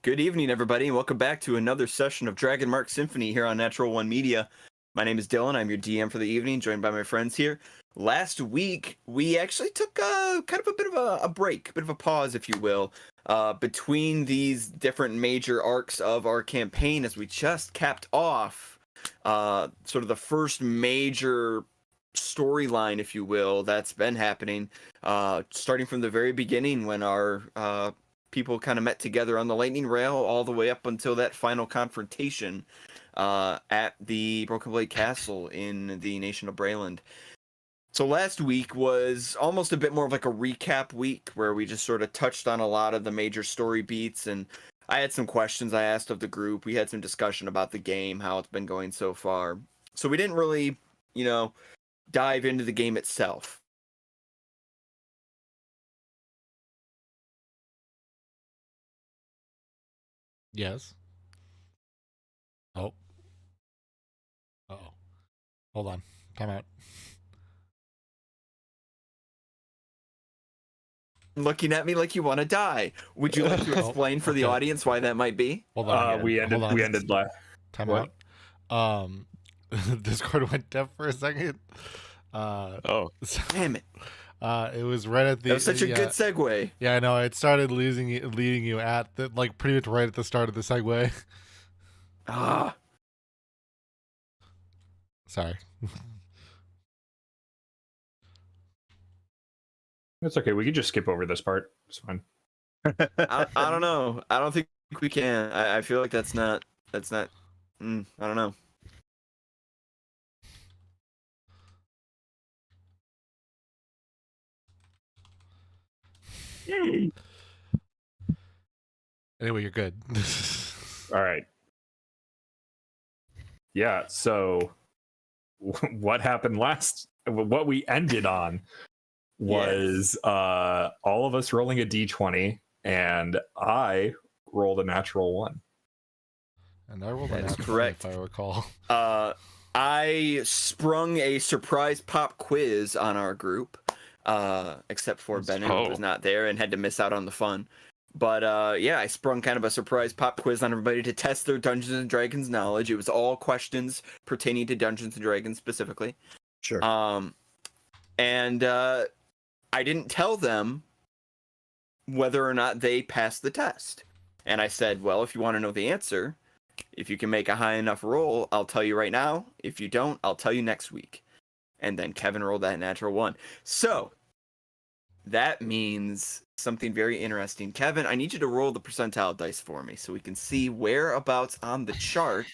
Good evening, everybody, and welcome back to another session of Dragonmark Symphony here on Natural One Media. My name is Dylan. I'm your DM for the evening, joined by my friends here. Last week, we actually took kind of a bit of a break, a bit of a pause, if you will, between these different major arcs of our campaign as we just capped off sort of the first major storyline, if you will, that's been happening, starting from the very beginning when our people kind of met together on the lightning rail all the way up until that final confrontation at the Broken Blade Castle in the nation of Brayland. So last week was almost a bit more of like a recap week where we just sort of touched on a lot of the major story beats, and I had some questions I asked of the group. We had some discussion about the game, how it's been going so far. So we didn't really, dive into the game itself. Yes. Oh. Uh-oh. Hold on. Time out. Looking at me like you want to die. Would you like to explain for the audience why that might be? Hold on. We ended live. Time out. Discord went deaf for a second. Damn it. It was right at the. That was such a good segue. Yeah, I know. It started leading you at the pretty much right at the start of the segue. Sorry. It's okay. We can just skip over this part. It's fine. I don't know. I don't think we can. I feel like that's not. I don't know. Anyway, you're good. All right. Yeah. So, what happened last? What we ended on was all of us rolling a d20, and I rolled a natural 1. And I rolled a That's natural, correct. if I recall. I sprung a surprise pop quiz on our group, except for Bennett, who was not there and had to miss out on the fun. But I sprung kind of a surprise pop quiz on everybody to test their Dungeons and Dragons knowledge. It was all questions pertaining to Dungeons and Dragons specifically. Sure. And I didn't tell them whether or not they passed the test. And I said, well, if you want to know the answer, if you can make a high enough roll, I'll tell you right now. If you don't, I'll tell you next week. And then Kevin rolled that natural 1. So that means something very interesting. Kevin, I need you to roll the percentile dice for me so we can see whereabouts on the chart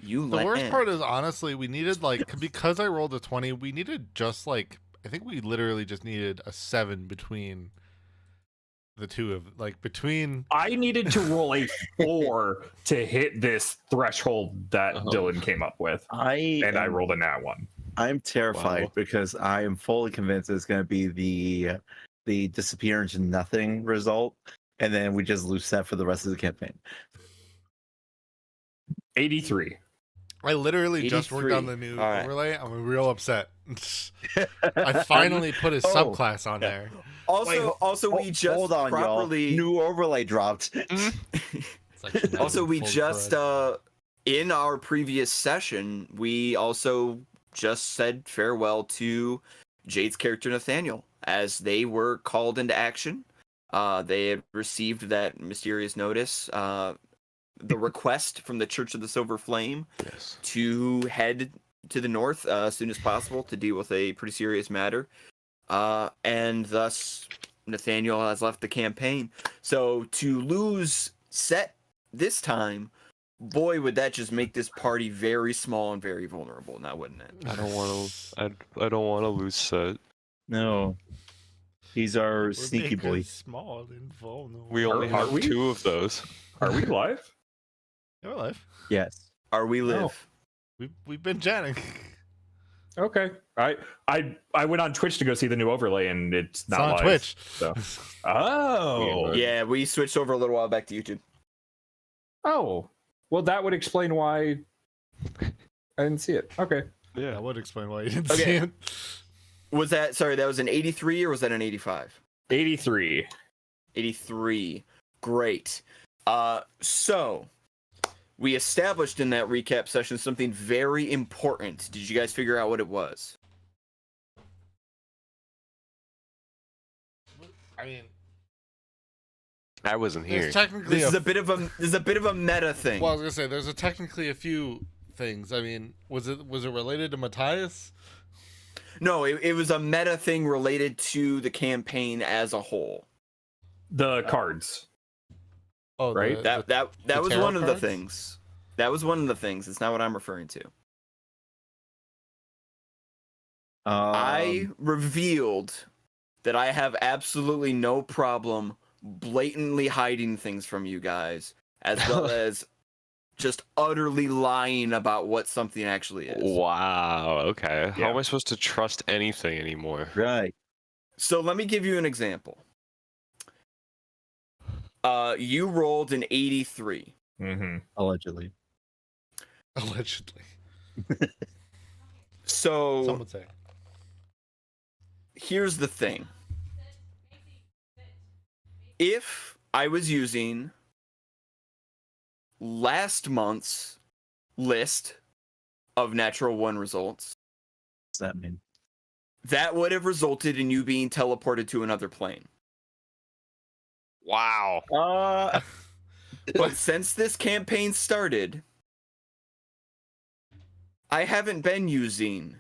you The worst land. part is, honestly, we needed, because I rolled a 20, we needed just, I think we literally just needed a 7 between the two of, between... I needed to roll a 4 to hit this threshold that Dylan came up with. I rolled a nat 1. I'm terrified because I am fully convinced it's going to be the disappear into nothing result, and then we just lose set for the rest of the campaign. 83. I literally just worked on the new overlay. I'm real upset. I finally put a subclass on there. Also, we just hold on, properly y'all. New overlay dropped. Also, we just in our previous session, we also just said farewell to Jade's character Nathaniel as they were called into action. They had received that mysterious notice, the request from the Church of the Silver Flame to head to the north as soon as possible to deal with a pretty serious matter. And thus, Nathaniel has left the campaign. So to lose Set this time, boy, would that just make this party very small and very vulnerable, now wouldn't it? I don't want to lose Set. No. He's our sneaky boy. Small and vulnerable. We only have 2 of those. Are we live? We're live. Yes. Are we live? We've been chatting. Okay. I went on Twitch to go see the new overlay, and it's not on live, Twitch. So. Oh. Yeah, we switched over a little while back to YouTube. Oh. Well, that would explain why I didn't see it. Okay. Yeah. That would explain why you didn't see it. Was that, sorry, that was an 83 or was that an 85? 83. 83. Great. So we established in that recap session something very important. Did you guys figure out what it was? I mean, I wasn't here. there's technically This is a bit of a meta thing. Well, I was gonna say there's technically a few things. I mean, was it related to Matthias? No, it was a meta thing related to the campaign as a whole. The cards. Oh, Right? That was tarot one of the cards? things. That was one of the things. It's not what I'm referring to. I revealed that I have absolutely no problem blatantly hiding things from you guys, as well as just utterly lying about what something actually is. Wow. Okay. How Yeah. am I supposed to trust anything anymore? Right. So let me give you an example. You rolled an 83. Mm-hmm. Allegedly. Allegedly, So some would say. here's the thing. If I was using last month's list of natural one results, What's that mean? that would have resulted in you being teleported to another plane. Wow. But since this campaign started, I haven't been using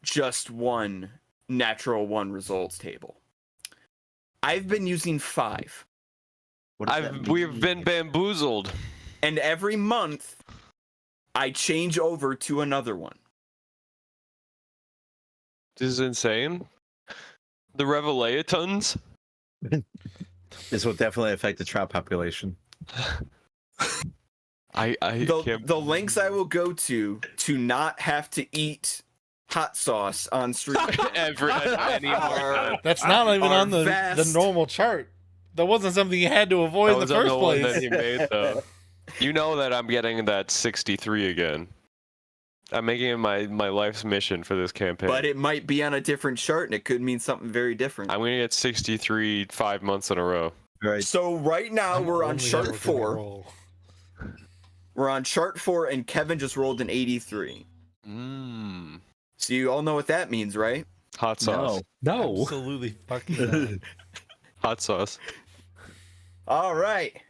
just one natural one results table. I've been using 5. What does that We've mean? been bamboozled. And every month, I change over to another one. This is insane. The Revelatons. This will definitely affect the trout population. I can't. The lengths I will go to not have to eat hot sauce on stream anymore. That's not even are on the vast. normal chart. That wasn't something you had to avoid in the first one that place. he made, though. You know that I'm getting that 63 again. I'm making it my life's mission for this campaign. But it might be on a different chart and it could mean something very different. I'm gonna get 63 5 months in a row. Right. So right now I'm we're on only chart ever gonna 4. roll. We're on chart 4 and Kevin just rolled an 83. Mmm. So you all know what that means, right? Hot sauce. No. Absolutely fucking not. Hot sauce. All right.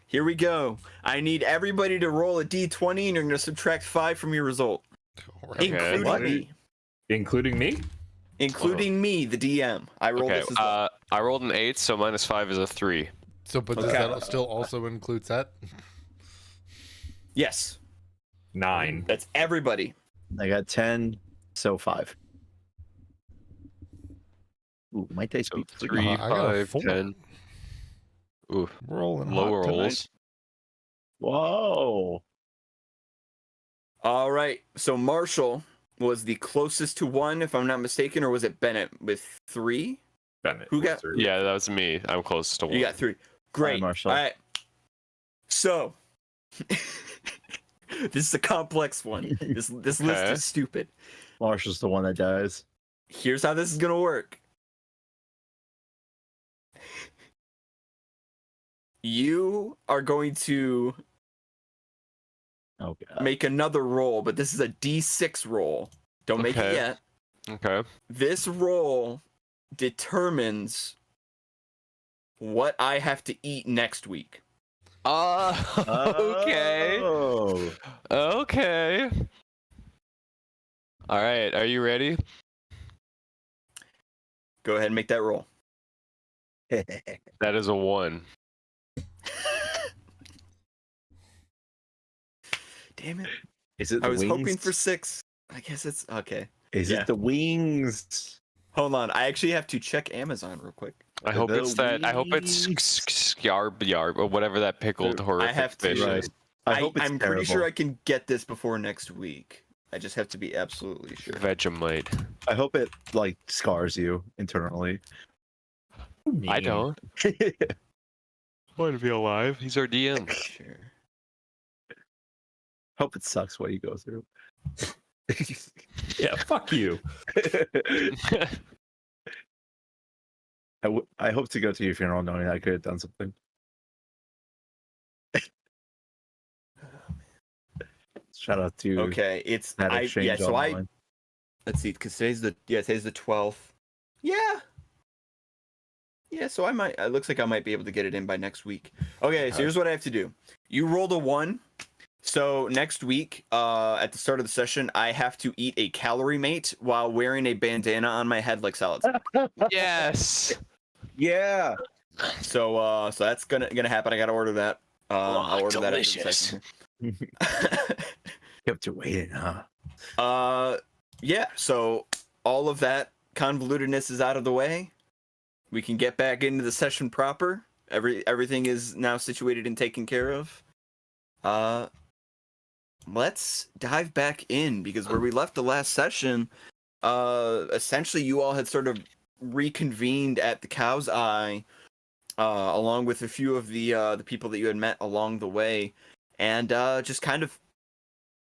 Here we go. I need everybody to roll a d20 and you're going to subtract 5 from your result. Right. Including What? me. Including me? Including me, the DM. I rolled Okay. this as well. I rolled an 8, so -5 is a 3. So, but does Okay. that still also include set? Yes. 9. That's everybody. I got 10, so 5. Ooh, my dice So beat 3, I got a 5, 4. 10. Ooh, Rolling low hot tonight. rolls. Whoa. All right. So Marshall was the closest to 1, if I'm not mistaken, or was it Bennett with 3? Bennett. Who got- Wizard. Yeah, that was me. I'm close to 1. You got 3. Great. Marshall. All right. So this is a complex one. This list Okay. is stupid. Marshall's the one that dies. Here's how this is gonna work. You are going to Oh, God. make another roll, but this is a D6 roll. Don't make it Okay. yet. Okay. This roll determines what I have to eat next week. Okay. Oh. Okay. All right. Are you ready? Go ahead and make that roll. That is a 1. Damn it. Is it I the was wings? hoping for 6. I guess it's okay. Is yeah. it the wings? Hold on. I actually have to check Amazon real quick. I hope The it's that. I hope it's wings. yarb or whatever that pickled horrific have to- fish Right. is. I hope it's I'm pretty sure terrible. I can get this before next week. I just have to be absolutely sure. Vegemite. I hope it like scars you internally. I don't want to be alive. He's our DM. Sure. Hope it sucks what you go through. Yeah, fuck you. I hope to go to your funeral knowing I could have done something. Shout out to Okay, it's that yeah. exchange So online. let's see, because today's the 12th. Yeah. Yeah, so I might. It looks like I might be able to get it in by next week. Okay, so here's what I have to do. You rolled a 1. So next week, at the start of the session, I have to eat a calorie mate while wearing a bandana on my head like Solid. Yes. Yeah. So that's gonna happen. I gotta order that. I'll order delicious. that after the session. Kept you waiting, huh? Yeah. So all of that convolutedness is out of the way. We can get back into the session proper. Everything is now situated and taken care of. Let's dive back in, because where we left the last session, essentially you all had sort of reconvened at the Cow's Eye, along with a few of the people that you had met along the way, and just kind of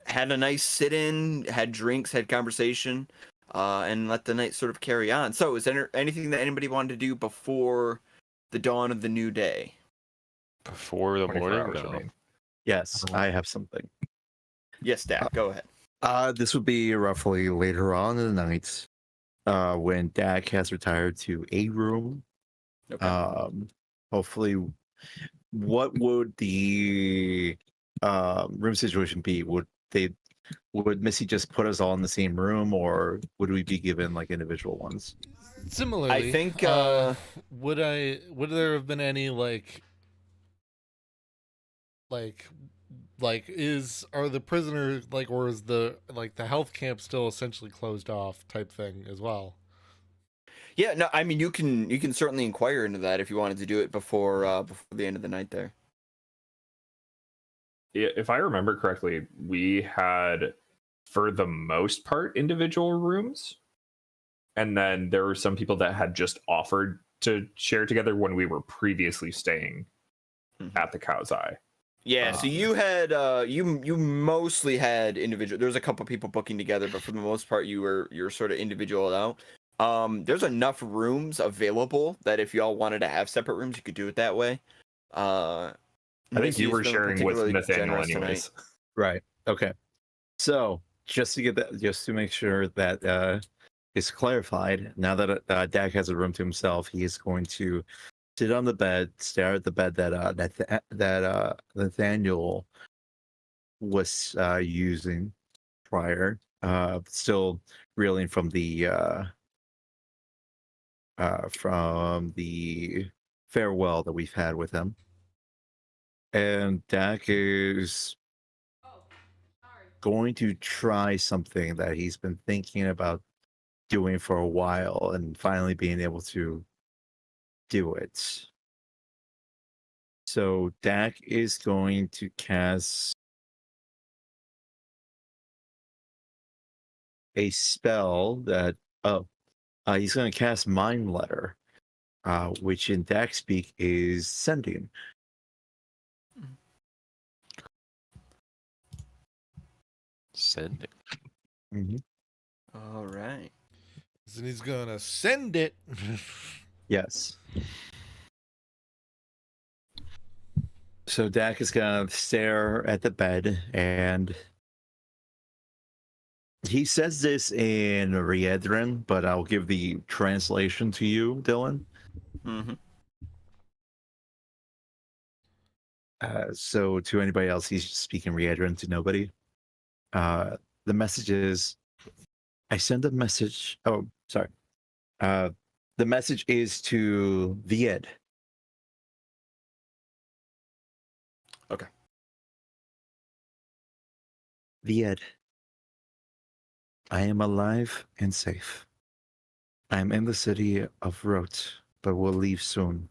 had a nice sit-in, had drinks, had conversation, and let the night sort of carry on. So, is there anything that anybody wanted to do before the dawn of the new day? Before the 24 morning? hours No. remain. Yes, I have something. Yes, Dak, go ahead. This would be roughly later on in the night, when Dak has retired to a room. Okay. Hopefully, what would the room situation be? Would Missy just put us all in the same room, or would we be given like individual ones? Similarly, I think, would there have been any are the prisoners or is the health camp still essentially closed off type thing as well? Yeah, no, I mean you can certainly inquire into that if you wanted to do it before the end of the night there. Yeah, if I remember correctly, we had, for the most part, individual rooms. And then there were some people that had just offered to share together when we were previously staying at the Cow's Eye. Yeah, so you had you mostly had individual. There was a couple people booking together, but for the most part you were sort of individual out. There's enough rooms available that if y'all wanted to have separate rooms, you could do it that way. I think you were sharing with Nathaniel anyways. Right. Okay. So just to make sure that is clarified, now that Dak has a room to himself, he is going to sit on the bed, stare at the bed that Nathaniel was using prior, still reeling from the farewell that we've had with him. And Dak is going to try something that he's been thinking about doing for a while and finally being able to do it. So Dak is going to cast a spell that he's going to cast Mind Letter, which in Dak speak is sending. Sending. Mm-hmm. All right. And he's gonna send it. Yes. So Dak is gonna stare at the bed, and he says this in Riedran, but I'll give the translation to you, Dylan. Mm-hmm. So to anybody else, he's speaking Riedran to nobody. The message is, I send a message. Oh, sorry. The message is to Vied. Okay. Vied, I am alive and safe. I am in the city of Rot, but will leave soon.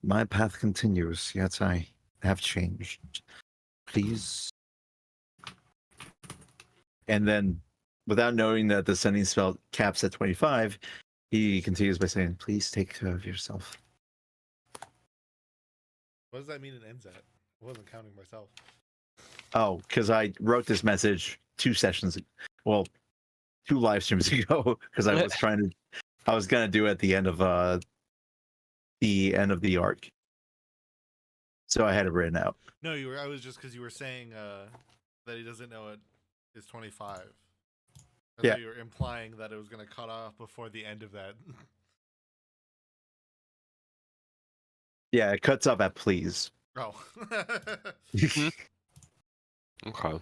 My path continues, yet I have changed. Please. And then, without knowing that the sending spell caps at 25, he continues by saying, please take care of yourself. What does that mean it ends at? I wasn't counting myself. Oh, because I wrote this message 2 live streams ago, because I was gonna do it at the end of the arc. So I had it written out. No, I was just because you were saying That he doesn't know it is 25. I Yeah. thought you were implying that it was going to cut off before the end of that. Yeah, it cuts off at please. Oh. Okay.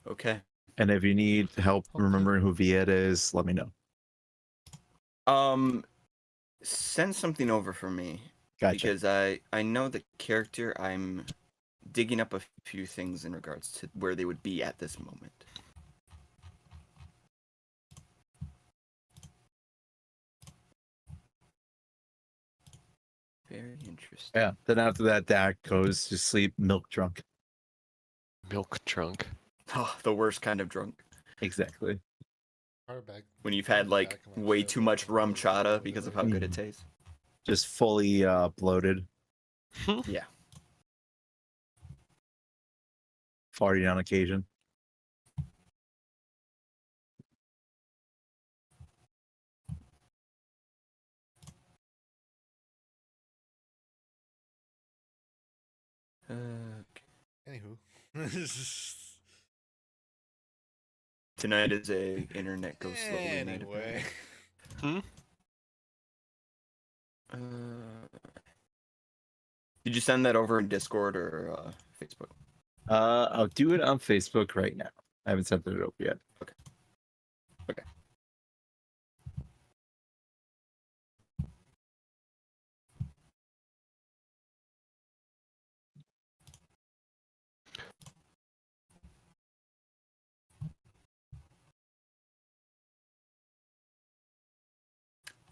Okay. And if you need help remembering who Vieta is, let me know. Send something over for me. Gotcha. Because I know the character. I'm digging up a few things in regards to where they would be at this moment. Very interesting. Yeah. Then after that, Dak goes to sleep milk drunk. Milk trunk. Oh, the worst kind of drunk. Exactly. When you've had like way too much rum chata because of how good it tastes. Just fully bloated. Yeah. Farting on occasion. Anywho. Tonight is a internet goes slowly night. Anyway. Did you send that over in Discord or Facebook? I'll do it on Facebook right now. I haven't sent it over yet. Okay.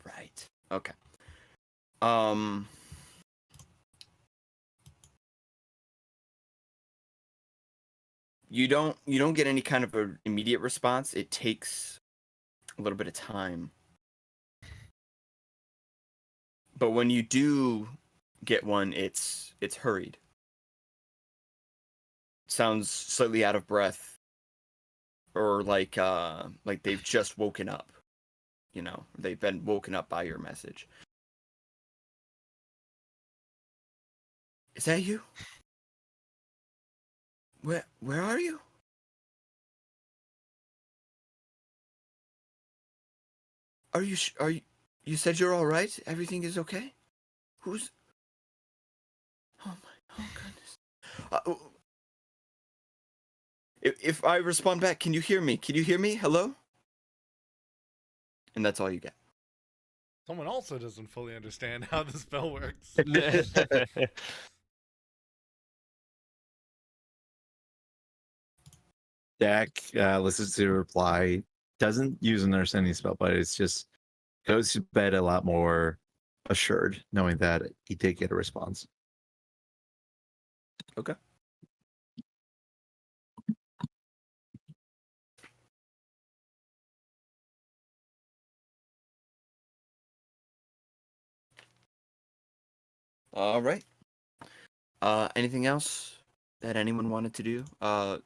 Right. Okay. You don't get any kind of an immediate response. It takes a little bit of time. But when you do get one, it's hurried. Sounds slightly out of breath, or like they've just woken up. You know, they've been woken up by your message. Is that you? Where are you? Are you you said you're all right? Everything is okay? Who's Oh goodness. If I respond back, can you hear me? Can you hear me? Hello? And that's all you get. Someone also doesn't fully understand how the spell works. Dak listens to the reply, doesn't use an understanding spell, but it's just goes to bed a lot more assured, knowing that he did get a response. Okay. All right. Anything else that anyone wanted to do?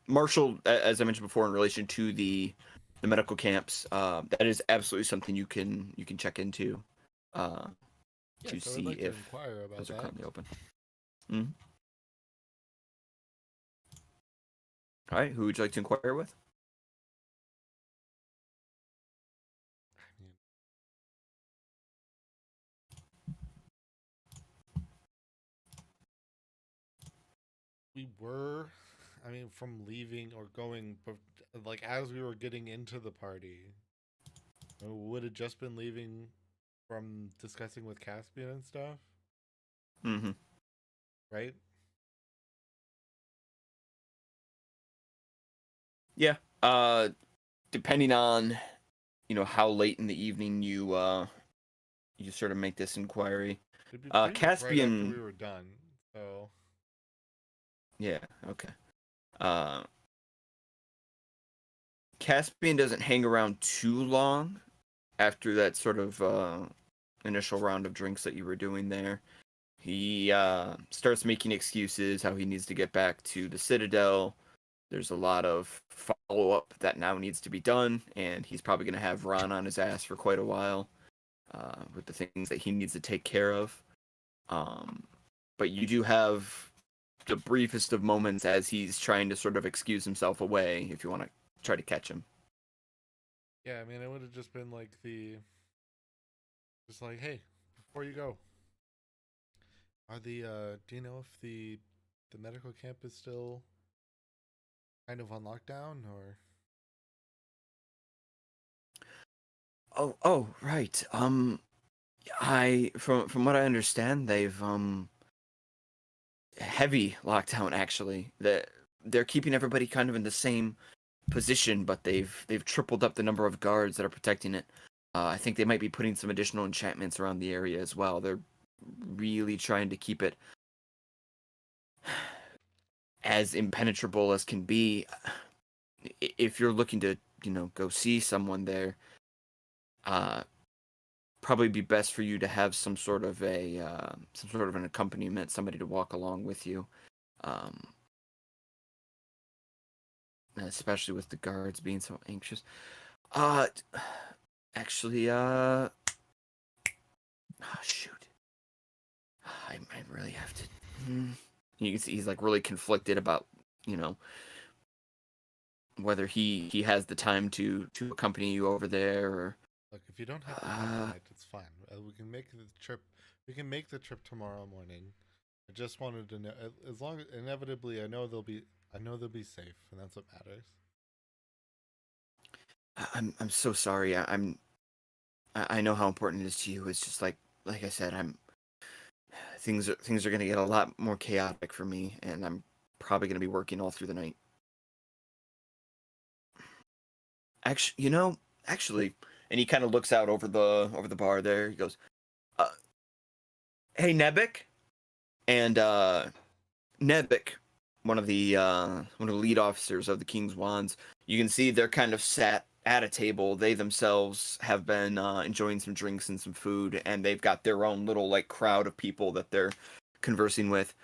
Marshall, as I mentioned before, in relation to the medical camps, that is absolutely something you can check into to see if those are currently open. Mm-hmm. All right. Who would you like to inquire with? We were, from leaving or going, but like as we were getting into the party, would have just been leaving from discussing with Caspian and stuff. Mm-hmm. Right? Yeah. Depending on, how late in the evening you sort of make this inquiry. It'd be pretty much Caspian. right after we were done. So. Yeah. Okay. Caspian doesn't hang around too long after that sort of initial round of drinks that you were doing there. He starts making excuses how he needs to get back to the Citadel. There's a lot of follow-up that now needs to be done, and he's probably going to have Ron on his ass for quite a while with the things that he needs to take care of. but you do have the briefest of moments as he's trying to sort of excuse himself away if you want to try to catch him. Yeah, I mean, it would have just been like just like, hey, before you go, do you know if the medical camp is still kind of on lockdown, or? Oh, right. I from what I understand, they've heavy lockdown actually. They're keeping everybody kind of in the same position, but they've tripled up the number of guards that are protecting it. I think they might be putting some additional enchantments around the area as well. They're really trying to keep it as impenetrable as can be. If you're looking to, go see someone there, probably be best for you to have some sort of an accompaniment, somebody to walk along with you. Especially with the guards being so anxious. Actually, shoot. I really have to. You can see he's like really conflicted about, whether he has the time to accompany you over there or. Look, if you don't have to come tonight, it's fine. We can make the trip. We can make the trip tomorrow morning. I just wanted to know, as long as inevitably, I know they'll be safe, and that's what matters. I'm so sorry. I know how important it is to you. It's just like I said, things are gonna get a lot more chaotic for me, and I'm probably gonna be working all through the night. Actually, and he kind of looks out over the bar there. He goes, "Hey, Nebik," and Nebik, one of the lead officers of the King's Wands. You can see they're kind of sat at a table. They themselves have been enjoying some drinks and some food, and they've got their own little like crowd of people that they're conversing with.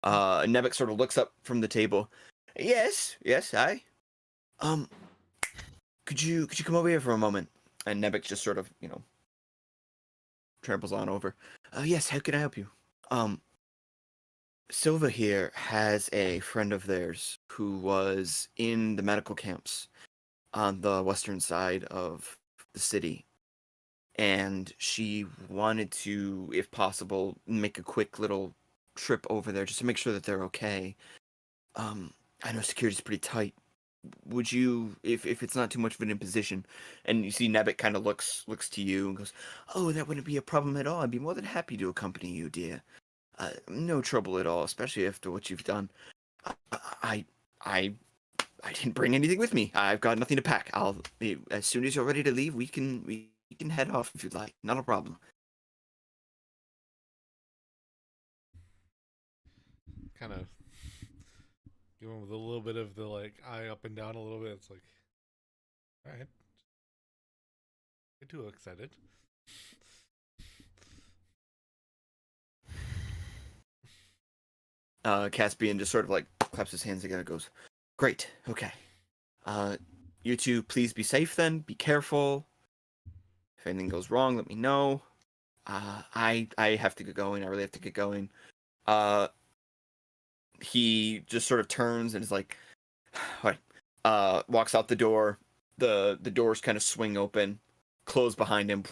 Nebik sort of looks up from the table. Yes, I. Could you come over here for a moment? And Nebik just sort of, tramples on over. Yes, how can I help you? Silva here has a friend of theirs who was in the medical camps on the western side of the city. And she wanted to, if possible, make a quick little trip over there just to make sure that they're okay. I know security's pretty tight. Would you, if it's not too much of an imposition, and you see Nebik kind of looks to you and goes, "Oh, that wouldn't be a problem at all. I'd be more than happy to accompany you, dear. No trouble at all, especially after what you've done. I didn't bring anything with me. I've got nothing to pack. As soon as you're ready to leave, we can head off if you'd like. Not a problem." Kind of give him with a little bit of the like eye up and down a little bit. It's like, all right, you're too excited. Caspian just sort of like claps his hands together and goes, "Great, okay. You two, please be safe then. Be careful. If anything goes wrong, let me know. I have to get going. I really have to get going." He just sort of turns and is like, "All right." Walks out the door. The doors kind of swing open, close behind him.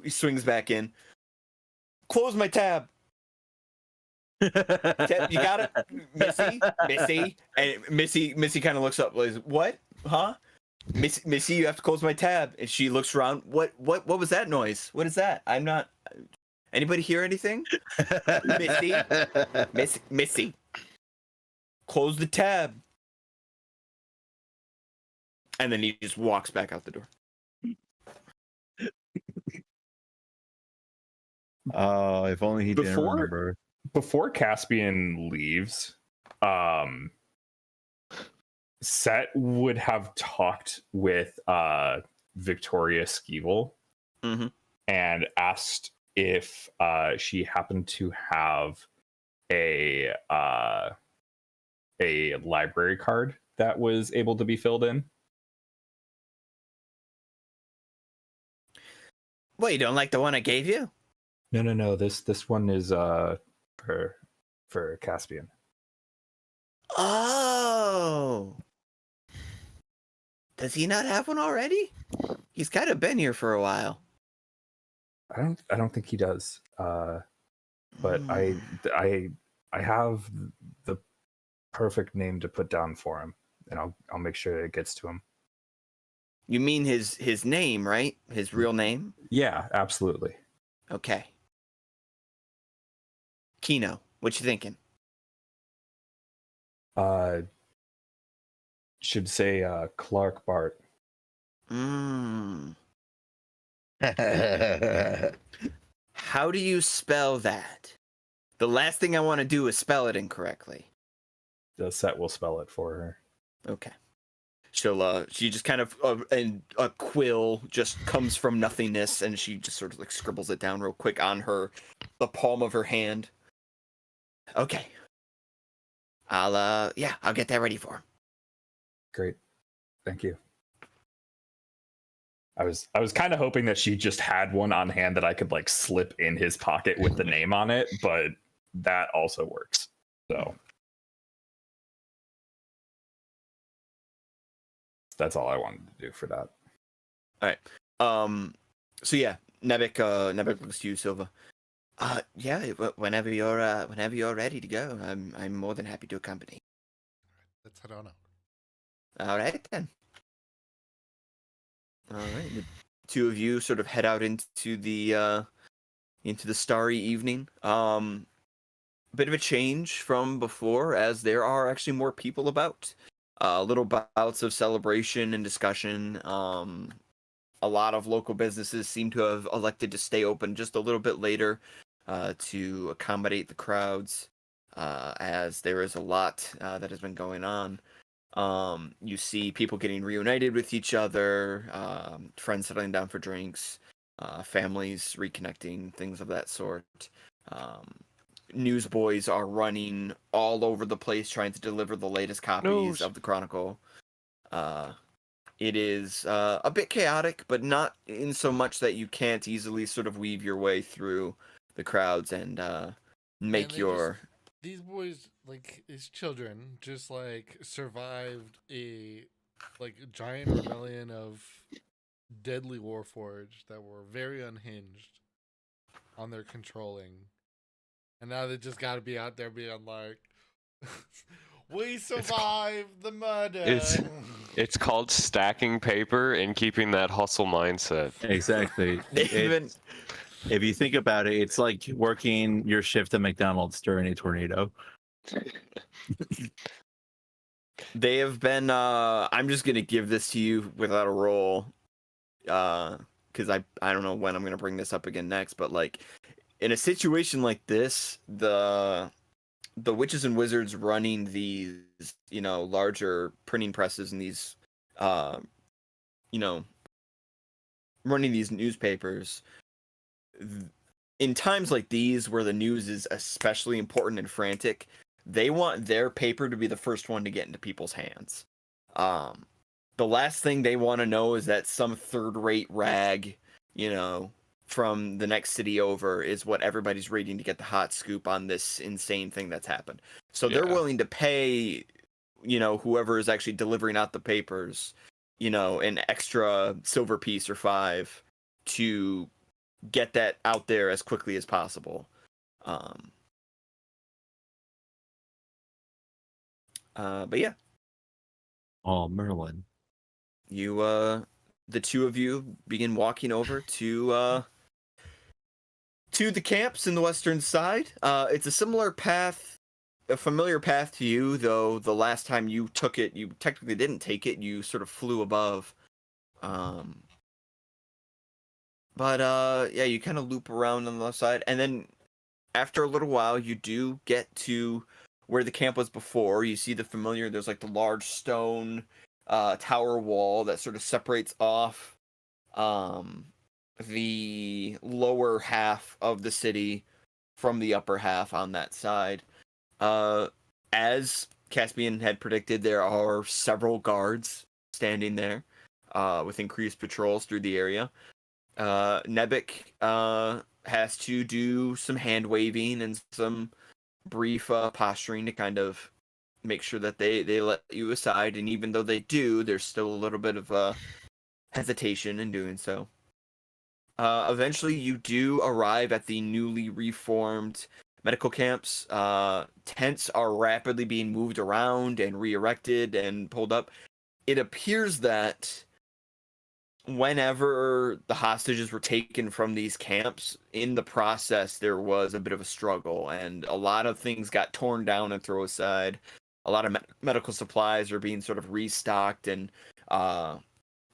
He swings back in. "Close my tab." You got it, Missy. And Missy kind of looks up, like, "What? Huh? Missy, you have to close my tab." And she looks around. What was that noise? What is that? I'm not. Anybody hear anything? Missy, close the tab. And then he just walks back out the door. Oh, if only he didn't remember. Before Caspian leaves, Set would have talked with Victoria Skeevel and asked if she happened to have a library card that was able to be filled in. Well, you don't like the one I gave you? No. This one is for Caspian. Oh, does he not have one already? He's kind of been here for a while. I don't think he does. But Hmm. I have the perfect name to put down for him, and I'll make sure it gets to him. You mean his name, right? His real name? Yeah, absolutely. Okay. Kino, what you thinking? Should say Clark Bart. Mm. How do you spell that? The last thing I want to do is spell it incorrectly. The set will spell it for her. Okay. She just kind of and a quill just comes from nothingness, and she just sort of like scribbles it down real quick on the palm of her hand. Okay. I'll get that ready for him. Great, thank you. I was kind of hoping that she just had one on hand that I could like slip in his pocket with the name on it, but that also works. So that's all I wanted to do for that. All right. So yeah, Nebek looks to you, Silva. Yeah. Whenever you're ready to go, I'm more than happy to accompany. Let's head on out. All right then. All right. The two of you sort of head out into the starry evening. Bit of a change from before, as there are actually more people about. Little bouts of celebration and discussion. A lot of local businesses seem to have elected to stay open just a little bit later to accommodate the crowds, as there is a lot that has been going on. You see people getting reunited with each other, friends settling down for drinks, families reconnecting, things of that sort. Newsboys are running all over the place trying to deliver the latest copies of the Chronicle. It is a bit chaotic, but not in so much that you can't easily sort of weave your way through the crowds and make your... These boys, like, as children, just, like, survived a, like, giant rebellion of deadly Warforged that were very unhinged on their controlling. And now they just gotta be out there being like, we survived the murder. It's called stacking paper and keeping that hustle mindset. Exactly. If you think about it, it's like working your shift at McDonald's during a tornado. They have been I'm just gonna give this to you without a roll, because I don't know when I'm gonna bring this up again next, but like in a situation like this, the witches and wizards running these larger printing presses and these running these newspapers, in times like these where the news is especially important and frantic, they want their paper to be the first one to get into people's hands. The last thing they want to know is that some third-rate rag, from the next city over is what everybody's reading to get the hot scoop on this insane thing that's happened. So they're willing to pay, whoever is actually delivering out the papers, an extra silver piece or 5 to get that out there as quickly as possible. But yeah. Oh, Merlin. You, the two of you begin walking over to the camps in the western side. It's a similar path, a familiar path to you, though the last time you took it, you technically didn't take it, you sort of flew above. But yeah, you kind of loop around on the left side, and then after a little while, you do get to where the camp was before. You see the familiar, there's like the large stone tower wall that sort of separates off the lower half of the city from the upper half on that side. As Caspian had predicted, there are several guards standing there with increased patrols through the area. Nebek has to do some hand waving and some brief posturing to kind of make sure that they let you aside. And even though they do, there's still a little bit of hesitation in doing so. Eventually, you do arrive at the newly reformed medical camps. Tents are rapidly being moved around and re-erected and pulled up. It appears that whenever the hostages were taken from these camps, in the process, there was a bit of a struggle, and a lot of things got torn down and thrown aside. A lot of medical supplies are being sort of restocked, and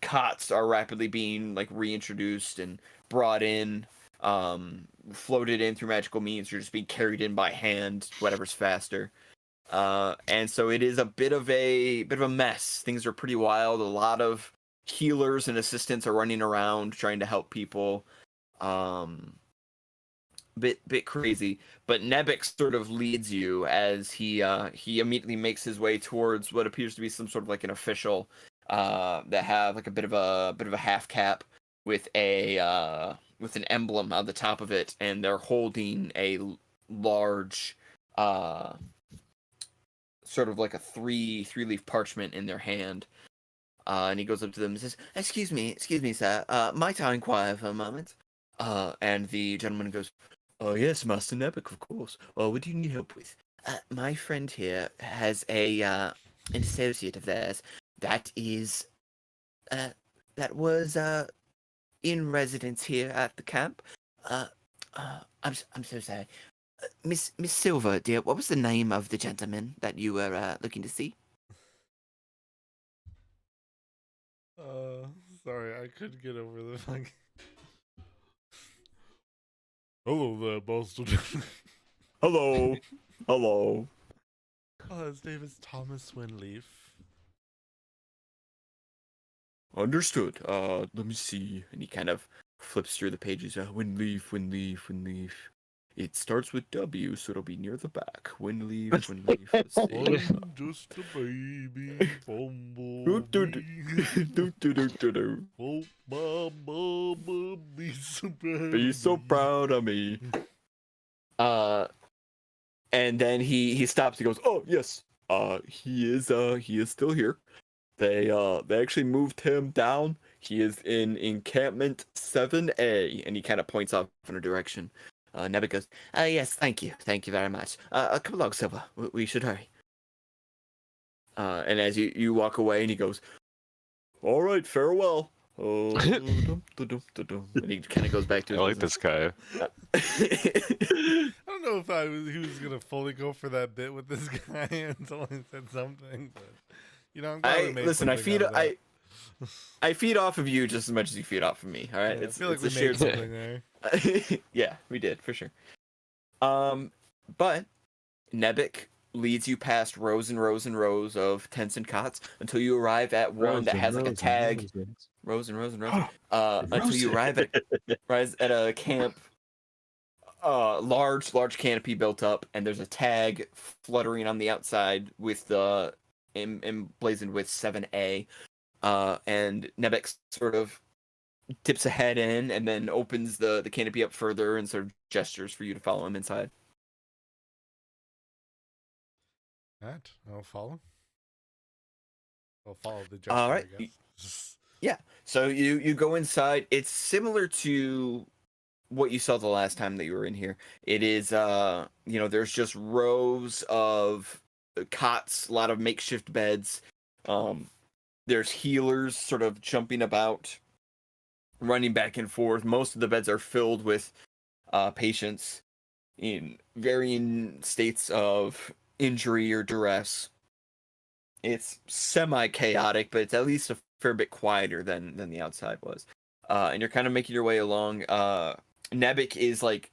cots are rapidly being like reintroduced and brought in, floated in through magical means. You're just being carried in by hand, whatever's faster. And so it is a bit of a mess. Things are pretty wild. A lot of healers and assistants are running around trying to help people. Bit crazy. But Nebek sort of leads you as he immediately makes his way towards what appears to be some sort of like an official that have like a bit of a half cap with an emblem on the top of it, and they're holding a large sort of like a three-leaf parchment in their hand. And he goes up to them and says, excuse me, sir. Might I inquire for a moment?" And the gentleman goes, "Oh, yes, Master Nebek, of course. Well, what do you need help with?" My friend here has an associate of theirs that was in residence here at the camp. I'm so sorry. Miss Silver, dear, what was the name of the gentleman that you were looking to see? Sorry, I couldn't get over the fucking. Hello there, Boston. Hello. Hello. His name is Thomas Winleaf. Understood. Let me see. And he kind of flips through the pages. Winleaf. It starts with W, so it'll be near the back. Winleaf. Let's see. I'm just a baby bumblebee. Oh, my mama, be so proud. Be so proud of me. And then he stops. He goes, "Oh yes, he is still here. They actually moved him down. He is in encampment 7A," and he kind of points off in a direction. Nebek goes, "Yes, thank you very much. Come along, Silva. We should hurry." And as you walk away, and he goes, "All right, farewell." And he kind of goes back to I his like this guy. I don't know if he was gonna fully go for that bit with this guy until I said something, but you know, I'm glad we made listen. I something out of that. I feed off of you just as much as you feed off of me. All right, Yeah, I feel like we a made shared something there. Yeah, we did for sure. But Nebek leads you past rows and rows and rows of tents and cots until you arrive at one that has like a tag. Rows and rows and rows. Until you arrive at a camp, large canopy built up, and there's a tag fluttering on the outside with the emblazoned with 7A. And Nebek sort of dips a head in and then opens the canopy up further and sort of gestures for you to follow him inside. Alright, I'll follow. I'll follow the gesture, All right. I guess. Yeah. So you go inside. It's similar to what you saw the last time that you were in here. It is there's just rows of cots, a lot of makeshift beds. There's healers sort of jumping about, running back and forth. Most of the beds are filled with patients in varying states of injury or duress. It's semi-chaotic, but it's at least a fair bit quieter than the outside was. And you're kind of making your way along. Nebek is like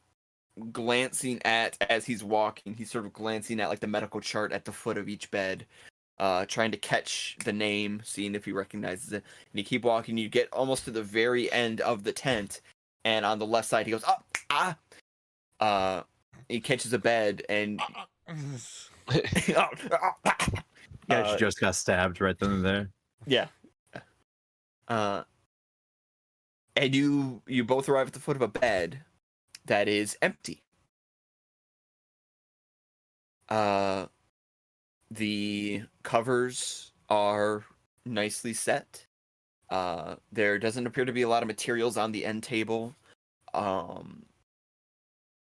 glancing at, as he's walking, he's sort of glancing at like the medical chart at the foot of each bed, trying to catch the name, seeing if he recognizes it. And you keep walking, you get almost to the very end of the tent, and on the left side he goes, he catches a bed and Yeah, she just got stabbed right then and there. yeah. And you both arrive at the foot of a bed, that is empty. The covers are nicely set. There doesn't appear to be a lot of materials on the end table.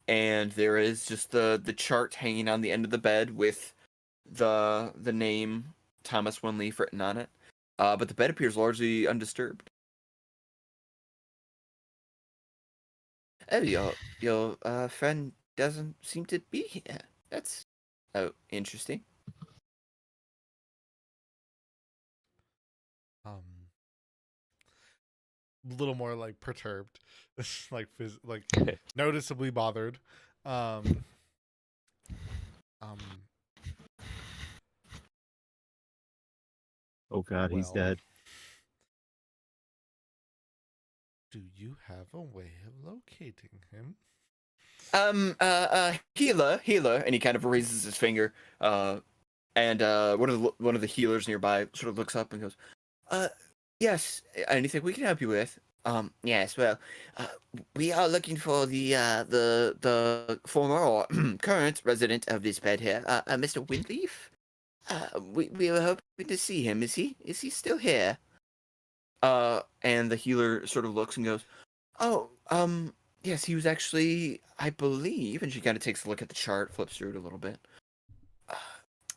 And there is just the chart hanging on the end of the bed with the name Thomas Winleaf written on it. But the bed appears largely undisturbed. Oh, your friend doesn't seem to be here. That's interesting. A little more like perturbed, like noticeably bothered. Um, Oh God, he's well, dead. Do you have a way of locating him? Healer, and he kind of raises his finger. And one of the healers nearby sort of looks up and goes, yes, anything we can help you with? Yes, well, we are looking for the former or current resident of this bed here, Mr. Winleaf. We were hoping to see him. Is he still here? And the healer sort of looks and goes, oh, yes, he was actually, I believe, and she kind of takes a look at the chart, flips through it a little bit.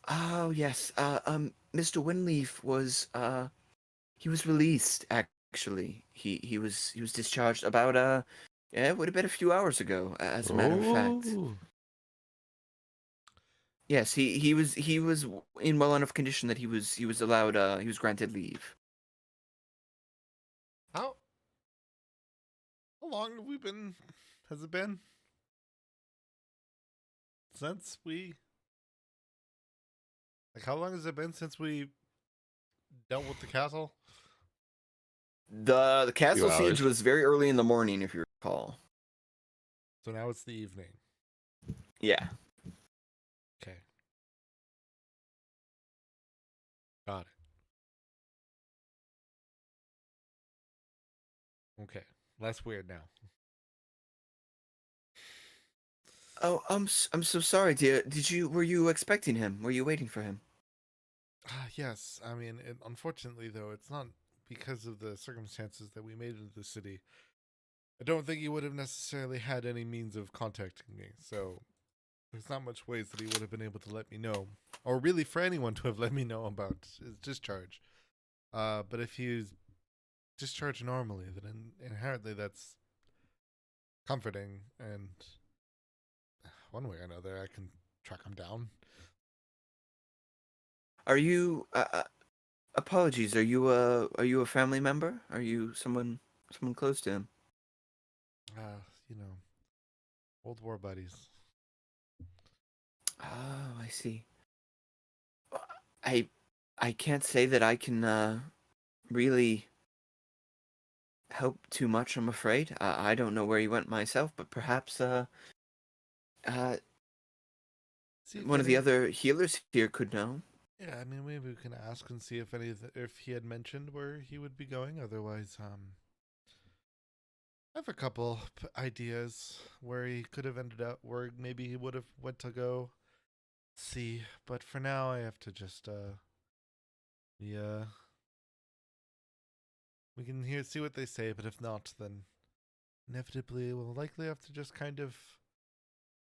Oh, yes, Mr. Winleaf was, he was released, actually. He was discharged about, yeah, it would have been a few hours ago, as a matter of fact. Ooh. Yes, he was in well enough condition that he was allowed, he was granted leave. How long have we been? Has it been since we? Like, how long has it been since we dealt with the castle? The castle siege hours. was very early in the morning, if you recall. So now it's the evening. Yeah. Okay. Got it. Okay. Less weird now. Oh, I'm so sorry, dear. Were you expecting him? Were you waiting for him? Yes. I mean, unfortunately, though, it's not because of the circumstances that we made into the city. I don't think he would have necessarily had any means of contacting me, so there's not much ways that he would have been able to let me know, or really for anyone to have let me know about his discharge. But if he's discharged normally, then inherently that's comforting, and one way or another, I can track him down. Are you? Apologies. Are you a family member? Are you someone close to him? You know, old war buddies. Oh, I see. I can't say that I can really help too much. I'm afraid. I don't know where he went myself, but perhaps See if one of the any. other healers here could know. Yeah, I mean, maybe we can ask and see if he had mentioned where he would be going. Otherwise, I have a couple ideas where he could have ended up, where maybe he would have went to go see. But for now, I have to just yeah, we can see what they say. But if not, then inevitably we'll likely have to just kind of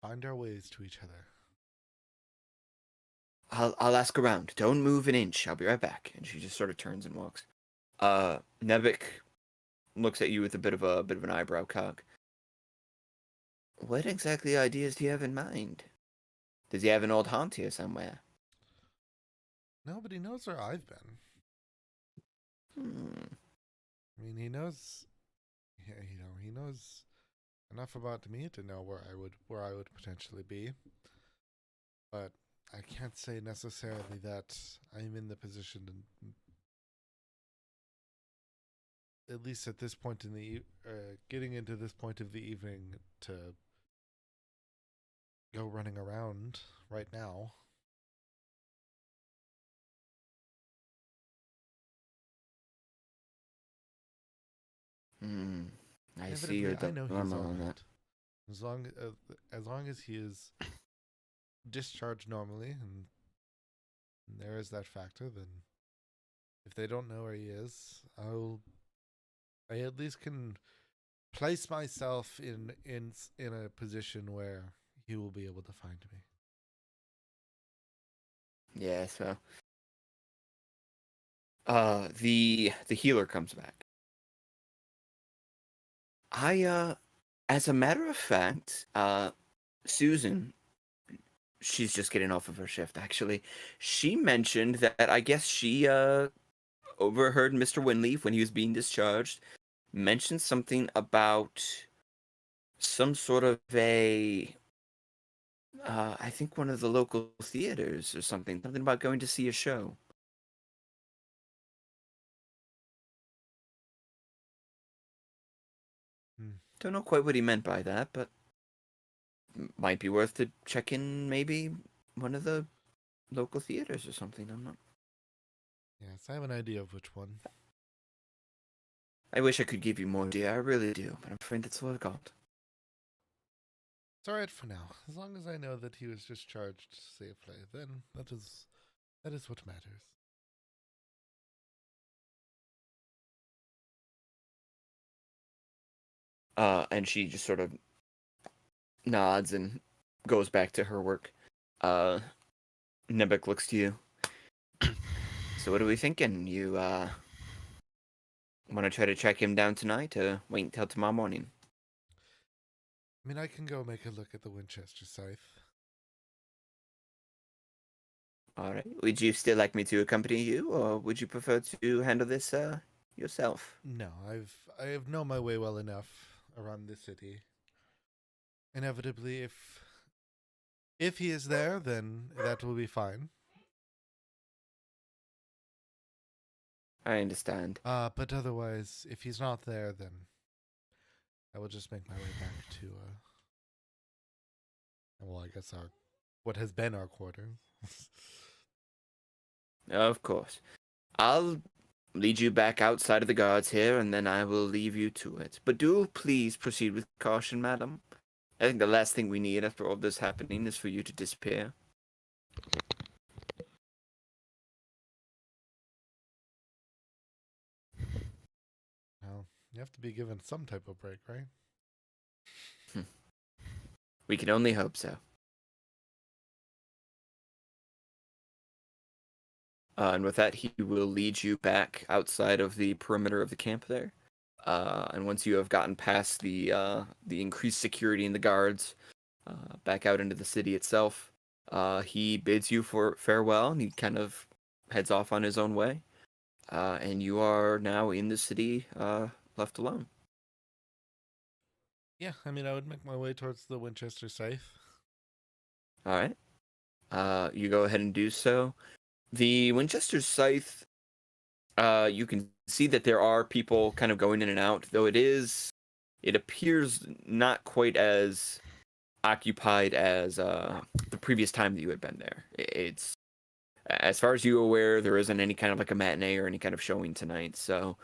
find our ways to each other. I'll ask around. Don't move an inch. I'll be right back. And she just sort of turns and walks. Nebik looks at you with a bit of an eyebrow cock. What exactly ideas do you have in mind? Does he have an old haunt here somewhere? Nobody knows where I've been. I mean, he knows. Yeah, he knows enough about me to know where I would potentially be. But I can't say necessarily that I'm in the position to, at least at this point in the getting into this point of the evening, to go running around right now. I see Inevitably, your I know he's dilemma all on right. that. As long as he is discharged normally, and there is that factor, then if they don't know where he is, I at least can place myself in a position where he will be able to find me. Yeah, so the healer comes back. As a matter of fact, Susan, she's just getting off of her shift actually. She mentioned that I guess she overheard Mr. Winleaf when he was being discharged mention something about some sort of a I think one of the local theaters or something about going to see a show. Don't know quite what he meant by that, but might be worth to check in maybe one of the local theaters or something. I'm not. Yes, I have an idea of which one. I wish I could give you more idea. I really do, but I'm afraid that's all I've got. It's all right for now. As long as I know that he was discharged safely, then that is what matters. And she just sort of nods and goes back to her work. Nebek looks to you. So what are we thinking? You want to try to track him down tonight, or wait until tomorrow morning? I mean, I can go make a look at the Winchester scythe. All right. Would you still like me to accompany you, or would you prefer to handle this yourself? No, I have known my way well enough around this city. Inevitably, if he is there, then that will be fine. I understand. But otherwise, if he's not there, then I will just make my way back to well, I guess what has been our quarters. Of course. I'll lead you back outside of the guards here, and then I will leave you to it. But do please proceed with caution, madam. I think the last thing we need after all this happening is for you to disappear. Well, you have to be given some type of break, right? We can only hope so. And with that, he will lead you back outside of the perimeter of the camp there. And once you have gotten past the increased security and the guards, back out into the city itself, he bids you for farewell, and he kind of heads off on his own way. And you are now in the city, left alone. Yeah, I mean, I would make my way towards the Winchester scythe. All right. You go ahead and do so. The Winchester scythe, you can see that there are people kind of going in and out, though it appears not quite as occupied as the previous time that you had been there. It's, as far as you're aware, there isn't any kind of like a matinee or any kind of showing tonight, so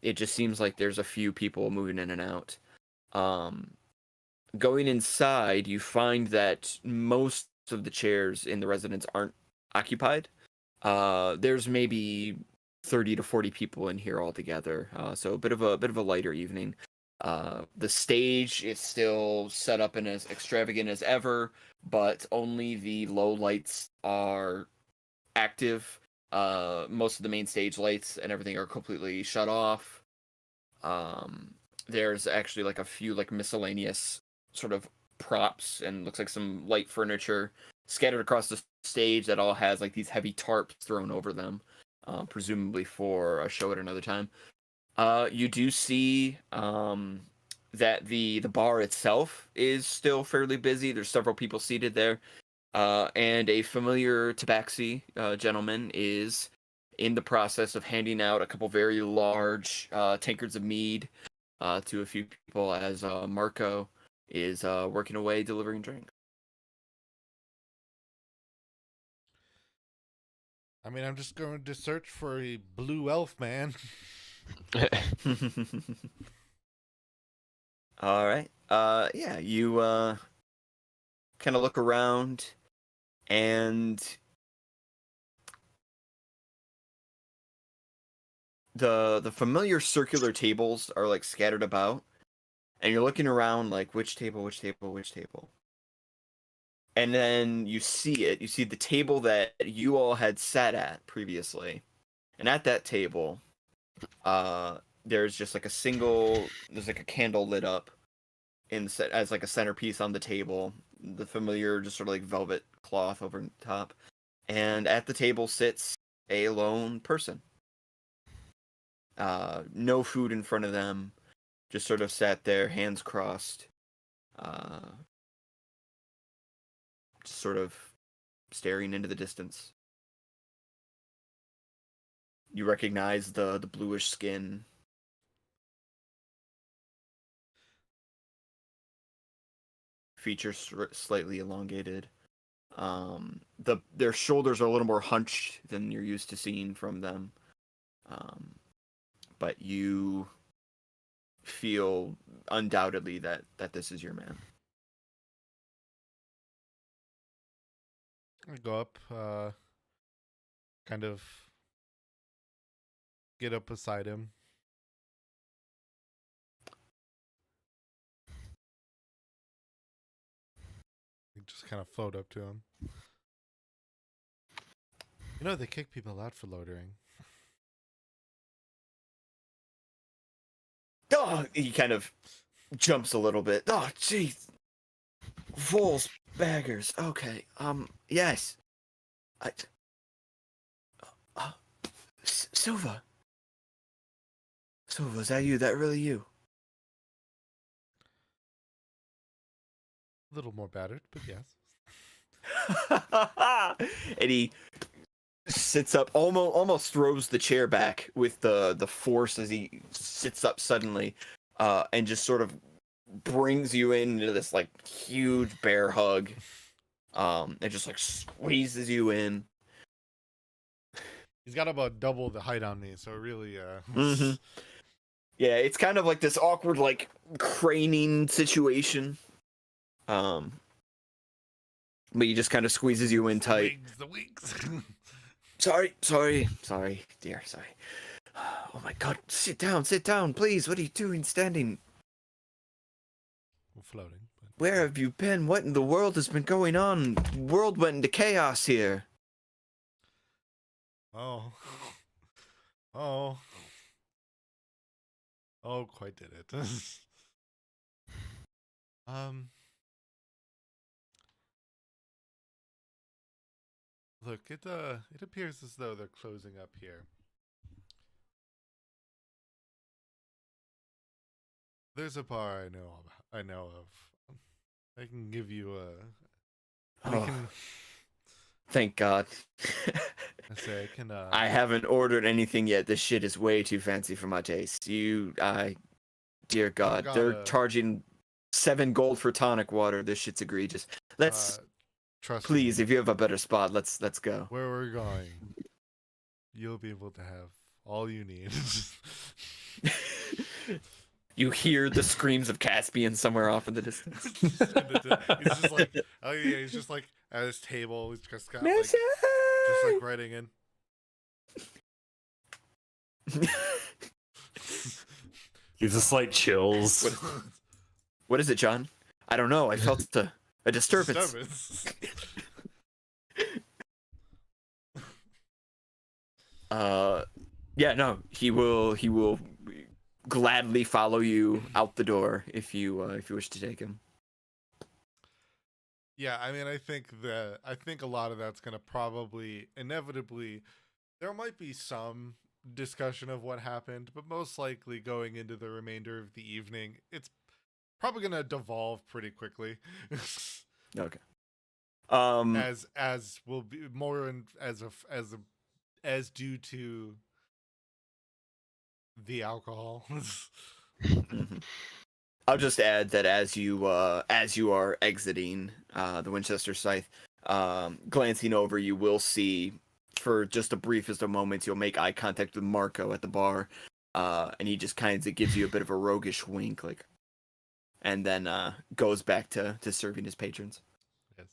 it just seems like there's a few people moving in and out. Going inside, you find that most of the chairs in the residence aren't occupied. There's maybe 30 to 40 people in here altogether, so a bit of a lighter evening. The stage is still set up in as extravagant as ever, but only the low lights are active. Most of the main stage lights and everything are completely shut off. There's actually like a few like miscellaneous sort of props and looks like some light furniture scattered across the stage that all has like these heavy tarps thrown over them, presumably for a show at another time. You do see that the bar itself is still fairly busy. There's several people seated there, and a familiar tabaxi gentleman is in the process of handing out a couple very large tankards of mead to a few people as Marco is working away delivering drinks. I mean, I'm just going to search for a blue elf man. All right. Yeah, you kind of look around, and the familiar circular tables are like scattered about, and you're looking around like which table, which table, which table. And then you see it. You see the table that you all had sat at previously. And at that table, there's just like there's like a candle lit up as like a centerpiece on the table. The familiar just sort of like velvet cloth over top. And at the table sits a lone person. No food in front of them. Just sort of sat there, hands crossed. Just sort of staring into the distance. You recognize the bluish skin. Features slightly elongated. Their shoulders are a little more hunched than you're used to seeing from them. But you feel undoubtedly that this is your man. I go up, kind of get up beside him. Just kind of float up to him. You know, they kick people out for loitering. Oh, he kind of jumps a little bit. Oh, jeez. Fools, baggers. Okay. Yes. Silva. Silva, is that you? That really you? A little more battered, but yes. And he sits up, almost throws the chair back with the force as he sits up suddenly, and just sort of brings you into this like huge bear hug. It just like squeezes you in. He's got about double the height on me, so really, Mm-hmm. Yeah, it's kind of like this awkward like craning situation. But he just kind of squeezes you in tight. The wings. Sorry, dear, sorry. Oh my God, sit down, please. What are you doing standing? I'm floating. But... Where have you been? What in the world has been going on? The world went into chaos here. Oh, quite did it. Look, it appears as though they're closing up here. There's a bar I know of. I can give you Thank God. I say I can. I haven't ordered anything yet. This shit is way too fancy for my taste. Dear God, they're charging 7 gold for tonic water. This shit's egregious. Let's please, me. if you have a better spot, let's go. Where we're going, you'll be able to have all you need. You hear the screams of Caspian somewhere off in the distance. He's just like, oh yeah, he's just like at his table. He's just got like, just like writing in. He just like chills. What is it, John? I don't know. I felt a disturbance. Yeah, no, he will gladly follow you out the door if you wish to take him. Yeah, I mean, I think a lot of that's gonna probably inevitably, there might be some discussion of what happened, but most likely going into the remainder of the evening, it's probably gonna devolve pretty quickly. Okay. As will be more as due to the alcohol. Mm-hmm. I'll just add that as you are exiting the Winchester scythe, glancing over, you will see, for just the briefest of moments, you'll make eye contact with Marco at the bar, and he just kind of gives you a bit of a roguish wink, like, and then goes back to serving his patrons. Yes,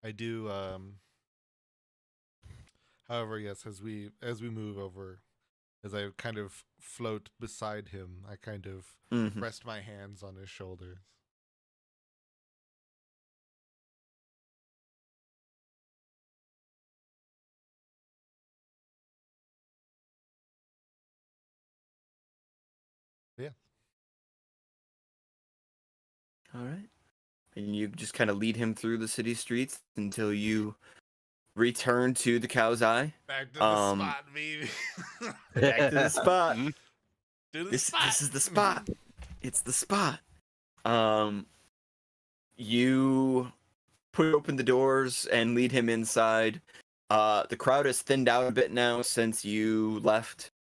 I do. However, yes, as we move over, as I kind of float beside him, I kind of Mhm. rest my hands on his shoulders. Yeah. All right. And you just kind of lead him through the city streets until you return to the Cow's Eye. Back to the spot, baby. Back to the spot. Mhm. To the This spot. is the spot. It's the spot. You open the doors and lead him inside. The crowd has thinned out a bit now since you left.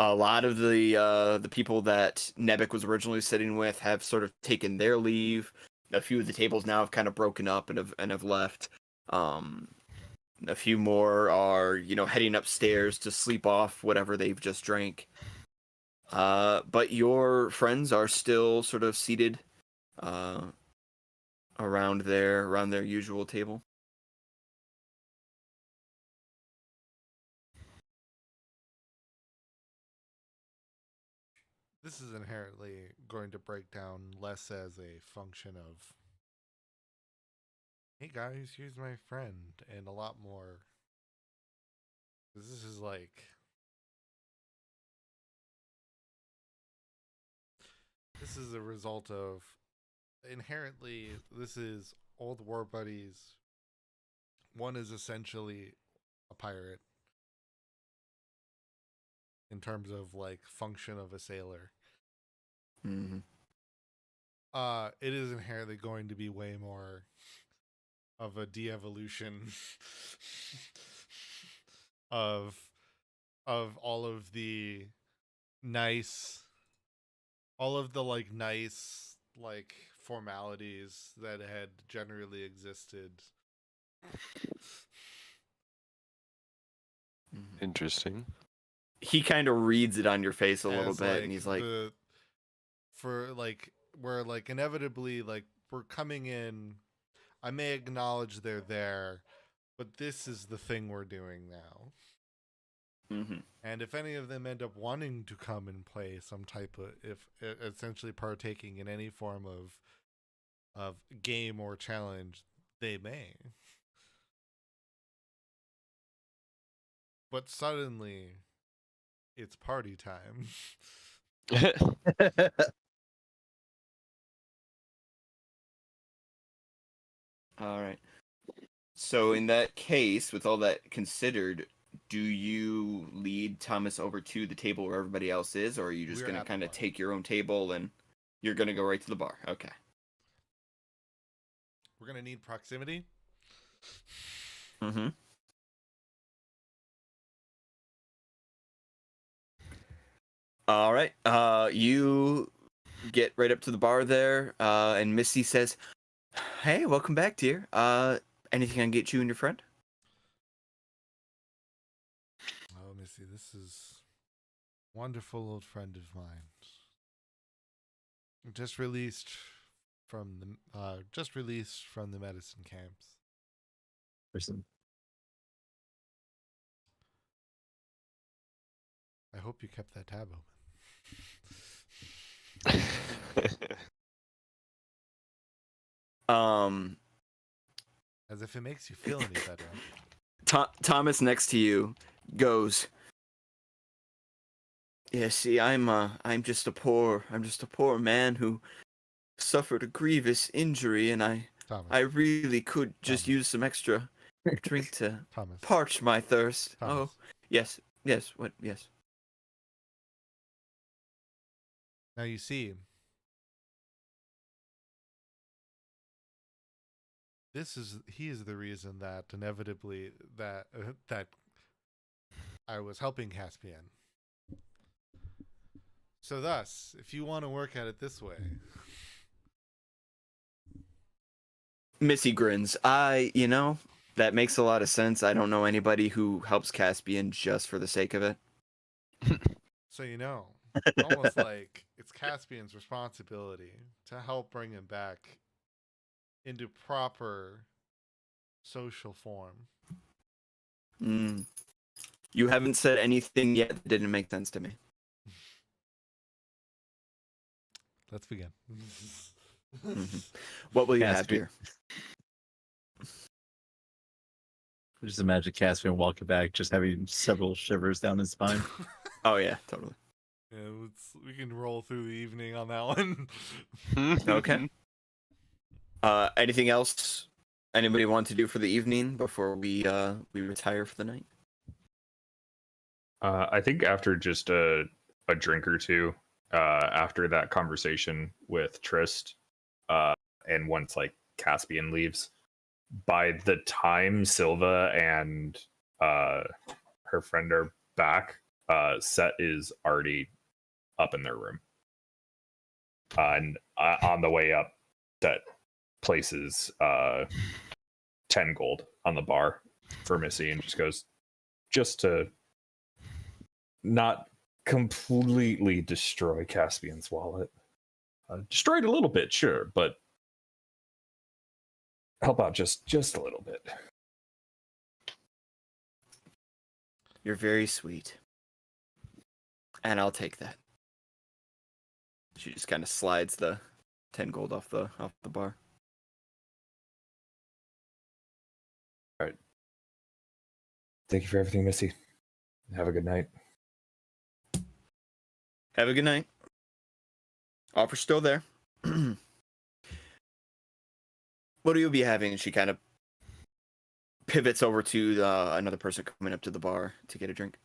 A lot of the people that Nebek was originally sitting with have sort of taken their leave. A few of the tables now have kind of broken up and have left. A few more are, heading upstairs to sleep off whatever they've just drank. But your friends are still sort of seated around their usual table. This is inherently going to break down less as a function of, hey guys, here's my friend, and a lot more. This is like, this is a result of, inherently, this is old war buddies. One is essentially a pirate in terms of like function of a sailor. Mm-hmm. It is inherently going to be way more of a de-evolution of all of the nice like formalities that had generally existed. Interesting. He kind of reads it on your face a little As, bit, and he's like, we're like inevitably like we're coming in. I may acknowledge they're there, but this is the thing we're doing now. mm-hmm. And if any of them end up wanting to come and play some type of, if essentially partaking in any form of game or challenge, they may. But suddenly, it's party time. All right. So in that case, with all that considered, do you lead Thomas over to the table where everybody else is, or are you just We're going to at the kind of bar. take your own table and you're going to go right to the bar? Okay. We're gonna need proximity. Mm-hmm. All right. You get right up to the bar there, and Missy says, "Hey, welcome back, dear. Anything I can get you and your friend?" Oh, Missy, this is a wonderful old friend of mine. Just released from the medicine camps. Person. I hope you kept that tab open. As if it makes you feel any better. Thomas next to you goes, "Yeah, see, I'm just a poor man who suffered a grievous injury, and I Thomas. really could just Thomas. use some extra drink to Thomas. parch my thirst." Thomas. Oh, yes, what? Yes. Now you see, he is the reason that inevitably that I was helping Caspian. So thus, if you want to work at it this way, Missy grins. That makes a lot of sense. I don't know anybody who helps Caspian just for the sake of it. so you know, almost like it's Caspian's responsibility to help bring him back into proper social form. Mm. You haven't said anything yet that didn't make sense to me. Let's begin. What will you have Caspian. here? Just imagine Caspian walking back, just having several shivers down his spine. Oh yeah, totally. Yeah, we can roll through the evening on that one. Okay. Anything else anybody want to do for the evening before we retire for the night? I think after just a drink or two, after that conversation with Trist, and once like Caspian leaves, by the time Silva and her friend are back, Set is already up in their room. And on the way up, Set places 10 gold on the bar for Missy and just goes, just to not completely destroy Caspian's wallet. Destroyed a little bit, sure, but help out just a little bit. You're very sweet. And I'll take that. She just kind of slides the 10 gold off the bar. All right. Thank you for everything, Missy. Have a good night. Have a good night. Offer's still there. What will you be having? And she kind of pivots over to another person coming up to the bar to get a drink.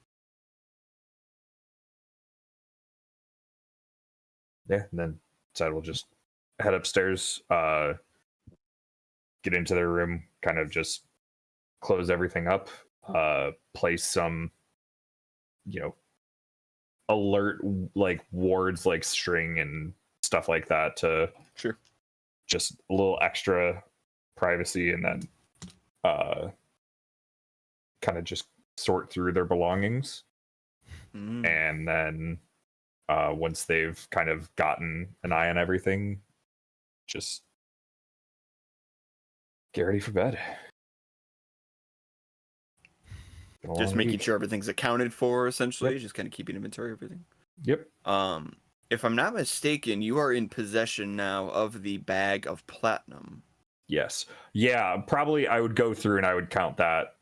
Yeah, and then Side will just head upstairs, get into their room, kind of just close everything up, place some, alert like wards like string and stuff like that to Sure. just a little extra privacy, and then kind of just sort through their belongings. And then once they've kind of gotten an eye on everything, just get ready for bed. Just making sure everything's accounted for, essentially. Yep. Just kind of keeping inventory of everything. Yep. If I'm not mistaken, you are in possession now of the bag of platinum. Yes. Yeah, probably I would go through and I would count that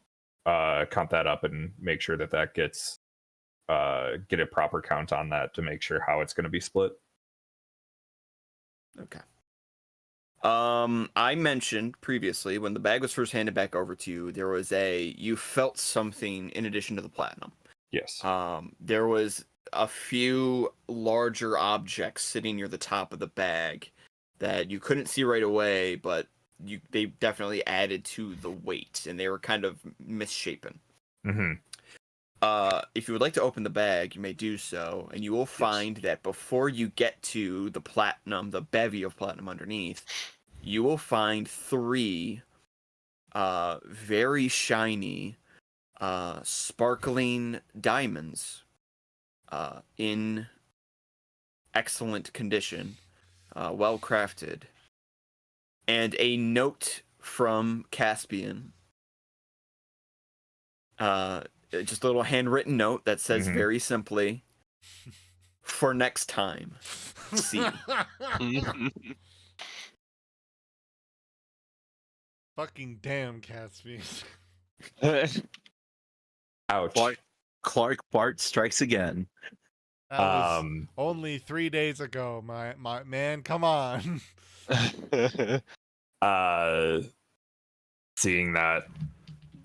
up and make sure that gets get a proper count on that to make sure how it's going to be split. Okay. I mentioned previously when the bag was first handed back over to you, you felt something in addition to the platinum. Yes. There was a few larger objects sitting near the top of the bag that you couldn't see right away, but they definitely added to the weight, and they were kind of misshapen. Mm-hmm. If you would like to open the bag, you may do so, and you will find that before you get to the platinum, the bevy of platinum underneath, you will find 3 very shiny, sparkling diamonds in excellent condition, well crafted, and a note from Caspian. Just a little handwritten note that says very simply, "For next time, see." Fucking damn, Caspian. Ouch. Clark Bart strikes again. That was only 3 days ago, my man. Come on. Seeing that,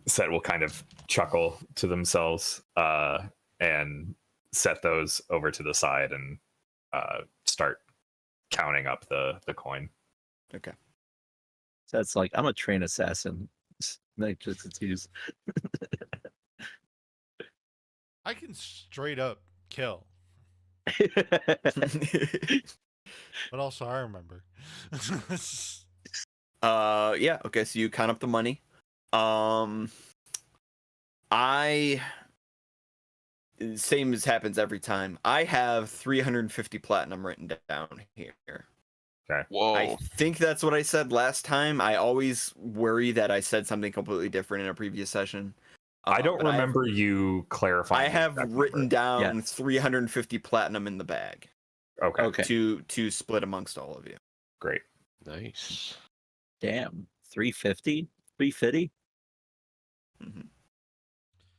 Set will kind of chuckle to themselves and set those over to the side and start counting up the coin. Okay. So it's like, I'm a trained assassin. Like, just confused. I can straight up kill. But also I remember. Yeah, okay, so you count up the money. same as happens every time. I have 350 platinum written down here. I Whoa. think that's what I said last time. I always worry that I said something completely different in a previous session. I don't but remember you clarifying. I have the exact written number. down 350 platinum in the bag Okay. Okay. to split amongst all of you. Great. Nice. Damn. 350? 350? hmm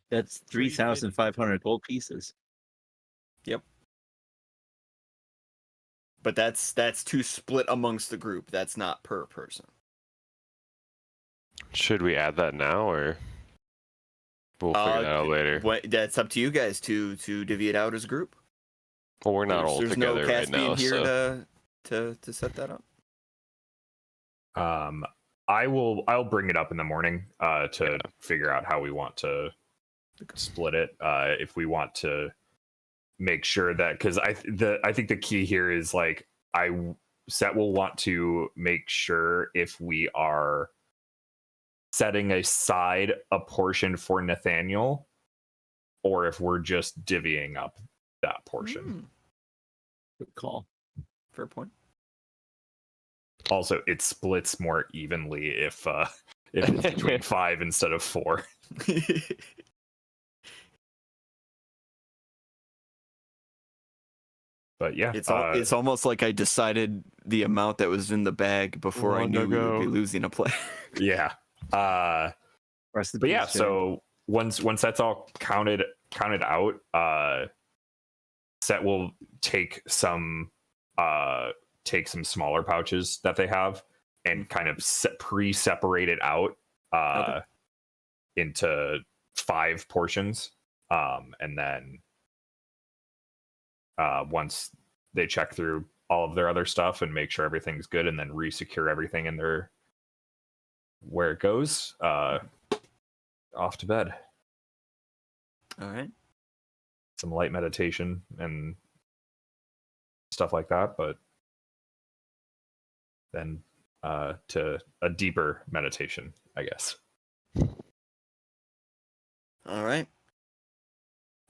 That's 3,500 gold pieces. But that's to split amongst the group. That's not per person. Should we add that now, or we'll figure that out later? That's up to you guys to divvy it out as a group. Well, we're not all There's no together right now, Caspian here so to set that up. I'll bring it up in the morning to figure out how we want to split it. If we want to make sure that, because I think the key here is like Set will want to make sure if we are setting aside a portion for Nathaniel, or if we're just divvying up that portion. Good call. Fair point. Also, it splits more evenly if it's between 5 instead of 4. But yeah, It's almost like I decided the amount that was in the bag before I knew we would be losing a play. yeah. But yeah, so once that's all counted out, Set will take some smaller pouches that they have and kind of pre-separate it out into 5 portions, and then once they check through all of their other stuff and make sure everything's good, and then re-secure everything in their where it goes, off to bed. All right. Some light meditation and stuff like that, but then to a deeper meditation, I guess. All right.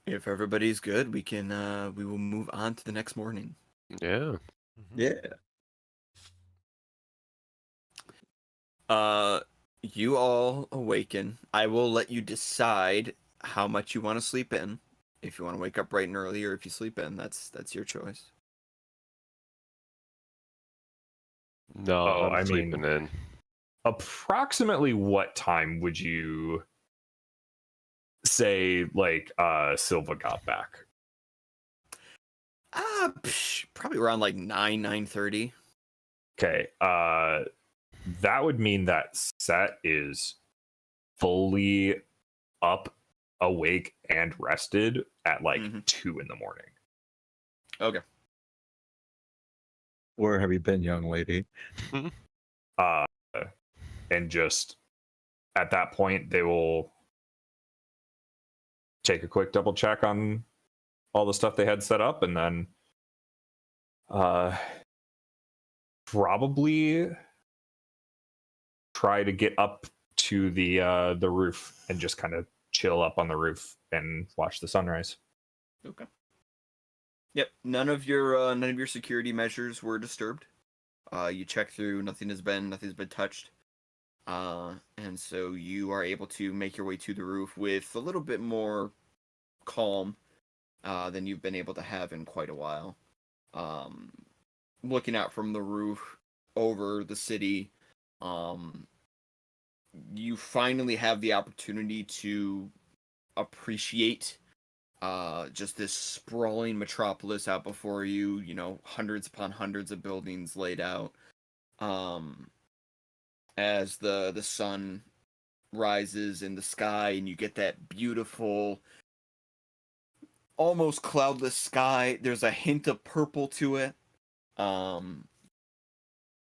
If everybody's good, we will move on to the next morning. yeah. Yeah. You all awaken. I will let you decide how much you want to sleep in. If you want to wake up bright and early, or if you sleep in, that's your choice. No, I'm sleeping in. Approximately what time would you say Silva got back? Probably around like 9:30. Okay. That would mean that Set is fully up, awake, and rested at 2 in the morning. Okay. Where have you been, young lady? And just at that point, they will take a quick double check on all the stuff they had set up, and then probably try to get up to the roof and just kind of chill up on the roof and watch the sunrise. Okay. Yep. None of your security measures were disturbed. You check through, nothing's been touched. And so you are able to make your way to the roof with a little bit more calm than you've been able to have in quite a while. Looking out from the roof over the city, you finally have the opportunity to appreciate just this sprawling metropolis out before you, hundreds upon hundreds of buildings laid out. As the sun rises in the sky and you get that beautiful, almost cloudless sky. There's a hint of purple to it,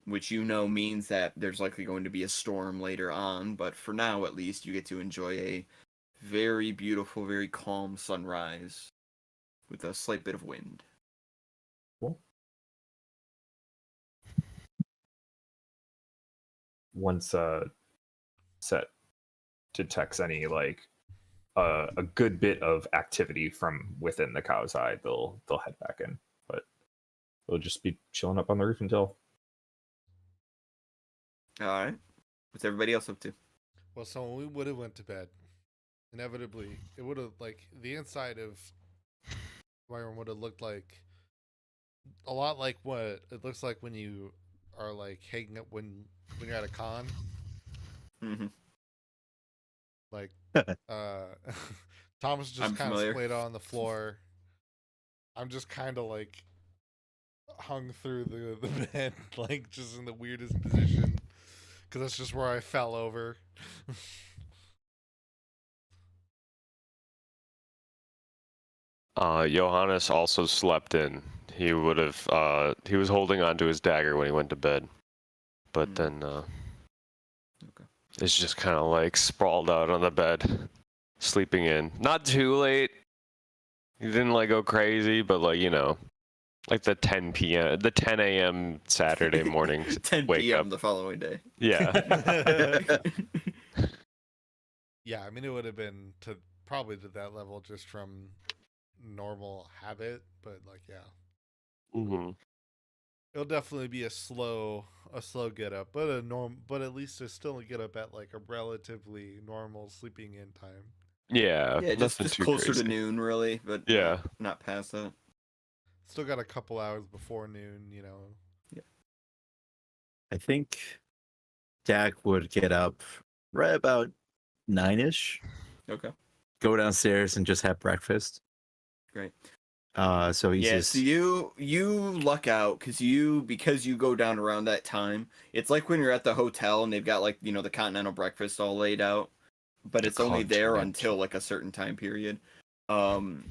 which means that there's likely going to be a storm later on, but for now at least you get to enjoy a very beautiful, very calm sunrise with a slight bit of wind. Cool. Once Set detects any a good bit of activity from within the cow's eye, they'll head back in. But they'll just be chilling up on the roof until. All right. What's everybody else up to? Well, so when we would have went to bed, inevitably it would have like the inside of my room would have looked like a lot like what it looks like when you are like hanging up when you're at a con. Mm-hmm. Like Thomas just I'm kind of familiar. splayed out on the floor. I'm just kind of like hung through the bed, like just in the weirdest position, because that's just where I fell over. Johannes also slept in. He would have. He was holding onto his dagger when he went to bed, but then it's just kind of like sprawled out on the bed, sleeping in. Not too late. He didn't like go crazy, but like like the 10 p.m., the 10 a.m. Saturday morning 10 wake p.m. up. the following day. Yeah. Yeah, I mean it would have been probably to that level just from normal habit, but like Mm-hmm. it'll definitely be a slow get up, but but at least it's still a get up at like a relatively normal sleeping in time. Yeah. Yeah, just nothing too closer crazy. to noon, really, but Yeah. not past that. Still got a couple hours before noon, Yeah. I think Dak would get up right about 9ish, Okay, go downstairs and just have breakfast. great. So he's Yeah, just so you luck out because you go down around that time. It's like when you're at the hotel and they've got like the continental breakfast all laid out, but it's only there until like a certain time period.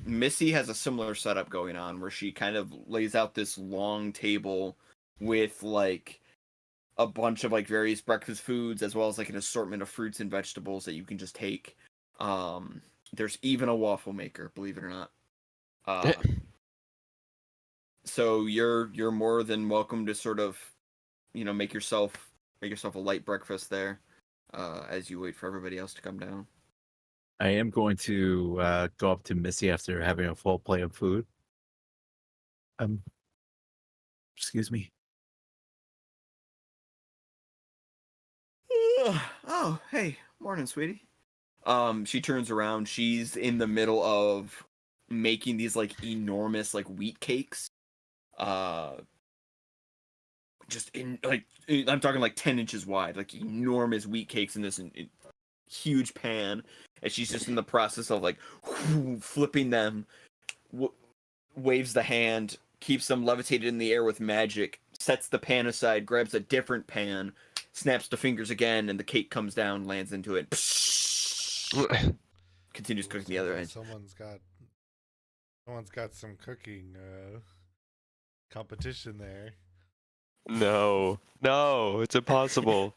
Missy has a similar setup going on where she kind of lays out this long table with like a bunch of like various breakfast foods as well as like an assortment of fruits and vegetables that you can just take. There's even a waffle maker, believe it or not. So you're more than welcome to sort of, make yourself a light breakfast there, as you wait for everybody else to come down. I am going to go up to Missy after having a full plate of food. Excuse me. Oh, hey, morning, sweetie. She turns around. She's in the middle of making these like enormous like wheat cakes. Just in like I'm talking like 10 inches wide, like enormous wheat cakes in this huge pan, and she's just in the process of like flipping them. Waves the hand, keeps them levitated in the air with magic, sets the pan aside, grabs a different pan, snaps the fingers again, and the cake comes down, lands into it. Continues cooking the other end. Someone's got some cooking competition there. No, it's impossible.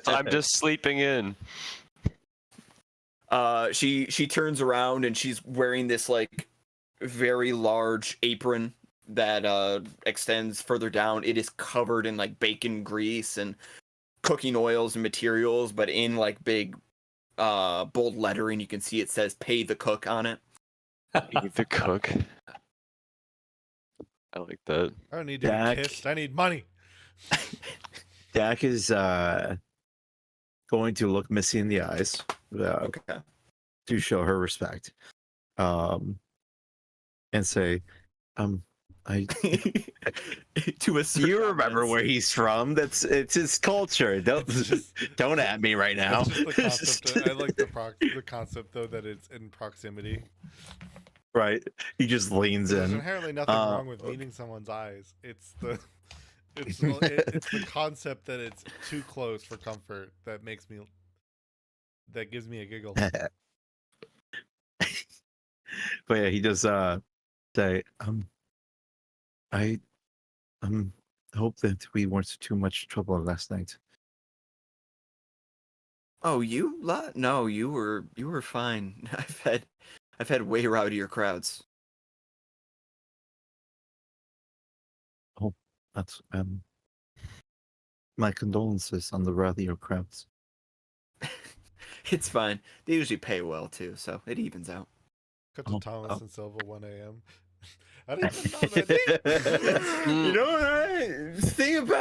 I'm just sleeping in. She turns around and she's wearing this like very large apron that extends further down. It is covered in like bacon grease and cooking oils and materials, but in like big bold lettering you can see it says "Pay the cook" on it. Pay the cook. I like that. I don't need to be kissed. I need money. Dak is going to look Missy in the eyes Okay. to show her respect, and say, I To a certain you remember audience. where he's from? It's his culture. Don't at me right now. That's just the concept. I like the concept though that it's in proximity. Right. He just leans There's in. inherently nothing wrong with meeting someone's eyes. It's the concept that it's too close for comfort that gives me a giggle. But yeah, he does say, I hope that we weren't too much trouble last night. Oh, you lot? No, you were fine. I've had way rowdier crowds. Oh, that's my condolences on the rowdier crowds. It's fine. They usually pay well too, so it evens out. Cut to Oh, Thomas oh. and Silva 1 a.m. I didn't even know that. You know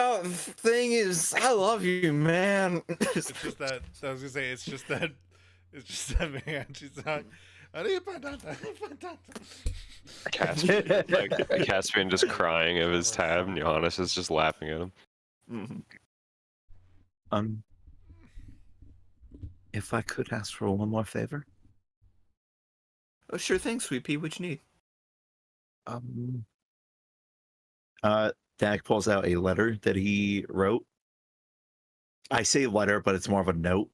what? Thing is, I love you, man. It's just that I was gonna say. It's just that man. She's like, Caspian just crying of his tab, and Johannes is just laughing at him. Mhm. If I could ask for one more favor. Oh, sure thing, Sweet Pea. What you need? Dak pulls out a letter that he wrote. I say letter, but it's more of a note.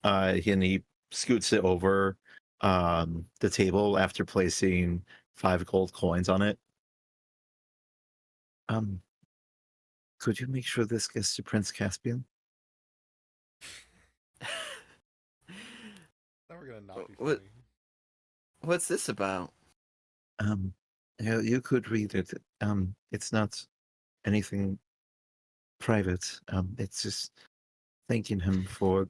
And he scoots it over the table after placing 5 gold coins on it. Could you make sure this gets to Prince Caspian? Now we're gonna not be What- funny. What's this about? You could read it. It's not anything private. It's just thanking him for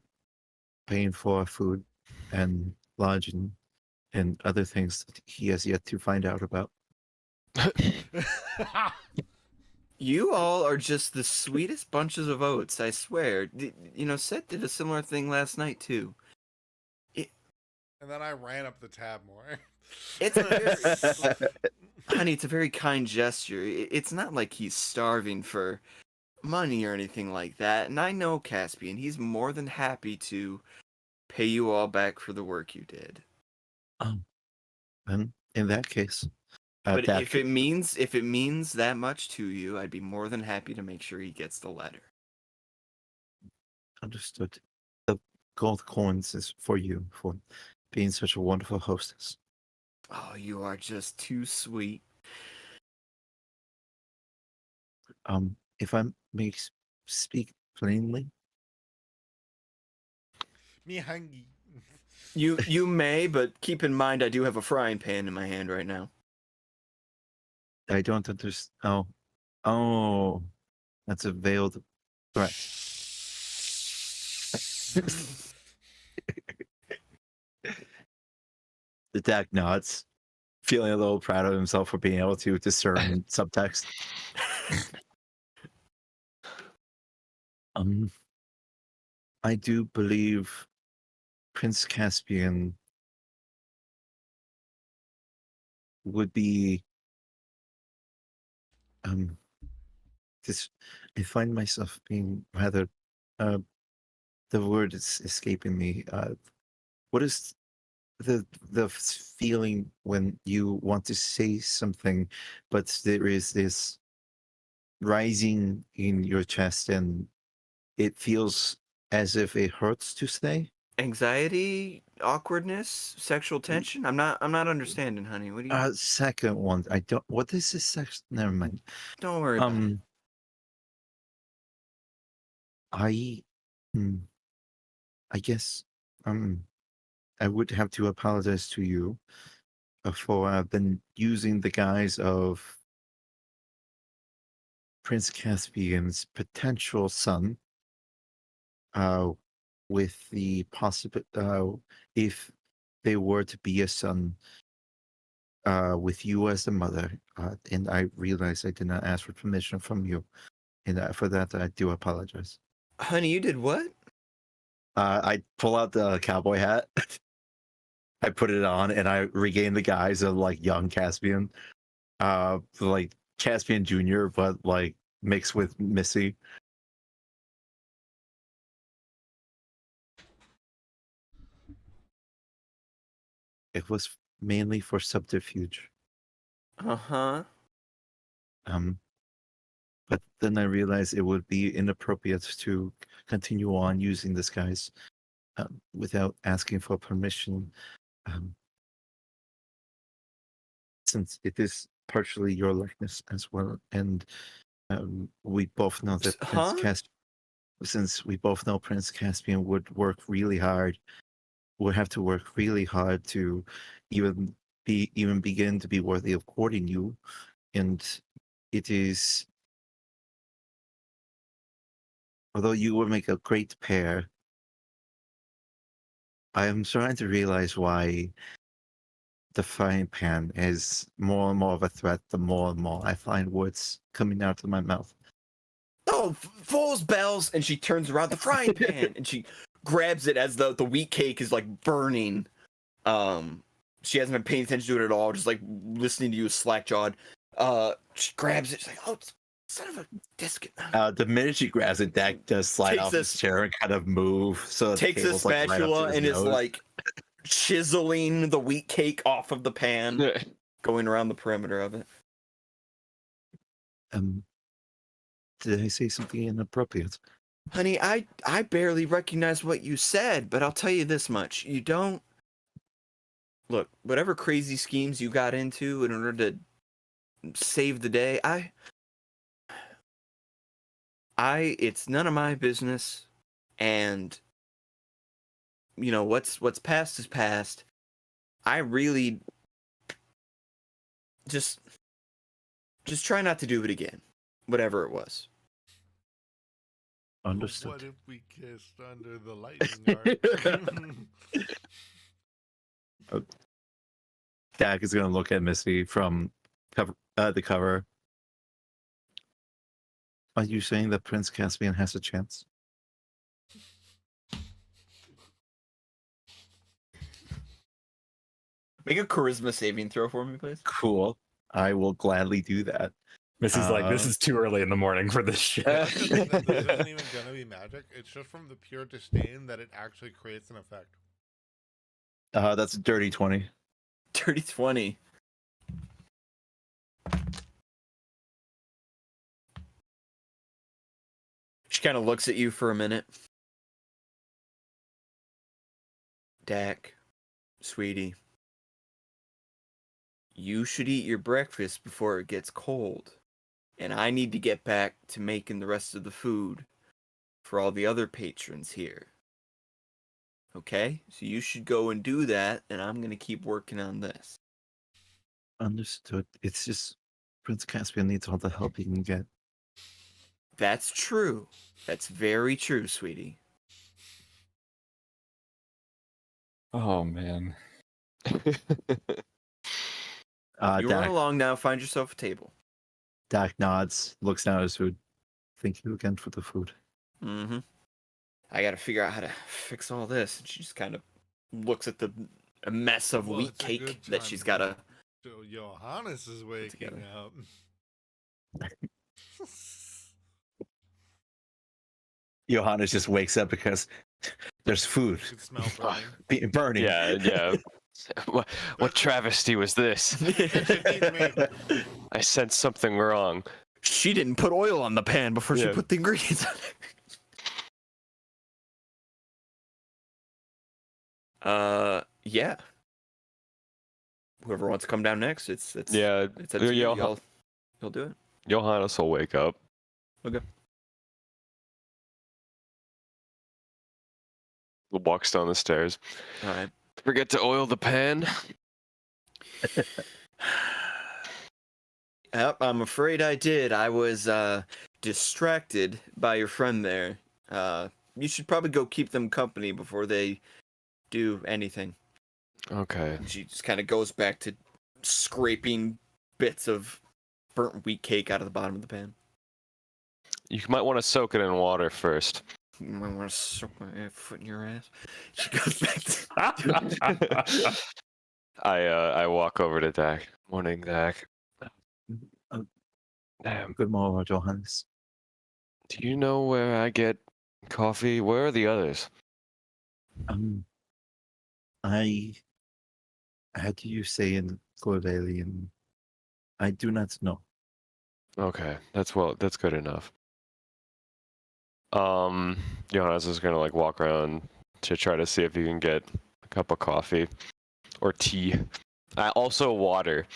paying for our food and lodging and other things that he has yet to find out about. You all are just the sweetest bunches of oats, I swear. Seth did a similar thing last night too. And then I ran up the tab more. It's a very, honey, it's a very kind gesture. It's not like he's starving for money or anything like that. And I know Caspian, he's more than happy to pay you all back for the work you did. And in that case, But Dak, if it means that much to you, I'd be more than happy to make sure he gets the letter. understood. The gold coins is for you for being such a wonderful hostess. Oh, you are just too sweet. If I may speak plainly, Me hungry. You may, but keep in mind I do have a frying pan in my hand right now. I don't understand. Oh, that's a veiled threat. The Dak nods, feeling a little proud of himself for being able to discern subtext. I do believe Prince Caspian would be this. I find myself being rather the word is escaping me. What is the feeling when you want to say something, but there is this rising in your chest and it feels as if it hurts to say? Anxiety, awkwardness, sexual tension. I'm not understanding, honey. What do you? Second one. I don't. What is this sex? Never mind. Don't worry about it. I guess I would have to apologize to you for I've been using the guise of Prince Caspian's potential son with the possible if they were to be a son with you as the mother, and I realize I did not ask for permission from you, and for that I do apologize. Honey, you did what? I pull out the cowboy hat. I put it on, and I regain the guise of like young Caspian, like Caspian Jr., but like mixed with Missy. It was mainly for subterfuge. Uh-huh. But then I realized it would be inappropriate to continue on using this guise without asking for permission, since it is partially your likeness as well, and we both know that Huh? since we both know Prince Caspian would have to work really hard to even begin to be worthy of courting you, and it is, although you would make a great pair, I am trying to realize why the frying pan is more and more of a threat the more and more I find words coming out of my mouth. Oh, fool's bells! And she turns around the frying pan and she grabs it as the wheat cake is like burning. She hasn't been paying attention to it at all, just like listening to you slack jawed. She grabs it. She's like, "Oh, son of a biscuit!" The minute she grabs it, Dak does slide Takes off this- his chair and kind of move. So the Takes a table's, like, right up to spatula his and is nose. like chiseling the wheat cake off of the pan, going around the perimeter of it. Did I say something inappropriate? Honey, I barely recognize what you said, but I'll tell you this much. You don't... Look, whatever crazy schemes you got into in order to save the day, it's none of my business, and you know, what's past is past. I really just try not to do it again, whatever it was. Understood. What if we kissed under the lightning arc? Dak is going to look at Missy from the cover. Are you saying that Prince Caspian has a chance? Make a charisma saving throw for me, please. Cool. I will gladly do that. Missy's like, this is too early in the morning for this shit. This isn't even gonna be magic. It's just from the pure disdain that it actually creates an effect. That's a dirty 20. Dirty 20. She kind of looks at you for a minute. Dak, sweetie, you should eat your breakfast before it gets cold. And I need to get back to making the rest of the food for all the other patrons here. Okay? So you should go and do that, and I'm going to keep working on this. Understood. It's just Prince Caspian needs all the help he can get. That's true. That's very true, sweetie. Oh man. You run Dak, along now, find yourself a table. Dak nods, looks down at his food. Thank you again for the food. Mm-hmm. I gotta figure out how to fix all this. And she just kind of looks at a mess of Well, wheat it's a cake good that time she's to gotta... So Johannes is waking together. up. Johannes just wakes up because there's food You can smell burning. burning. Yeah. What travesty was this? It needs me. I sensed something wrong. She didn't put oil on the pan before she Yeah. put the ingredients on it. Yeah. Whoever wants to come down next, it's Yeah, it's up to you. Johan- You'll do it. Johannes will wake up. Okay. Walks down the stairs. All right. Forget to oil the pan. Yep, I'm afraid I did. I was distracted by your friend there. You should probably go keep them company before they do anything. Okay. And she just kind of goes back to scraping bits of burnt wheat cake out of the bottom of the pan. You might want to soak it in water first. You might want to soak my foot in your ass. She goes back to... I walk over to Dak. Morning, Dak. Good morning, Johannes. Do you know where I get coffee? Where are the others? How do you say in Cordelian? I do not know. Okay, that's good enough. Johannes is gonna like walk around to try to see if he can get a cup of coffee or tea. Also water.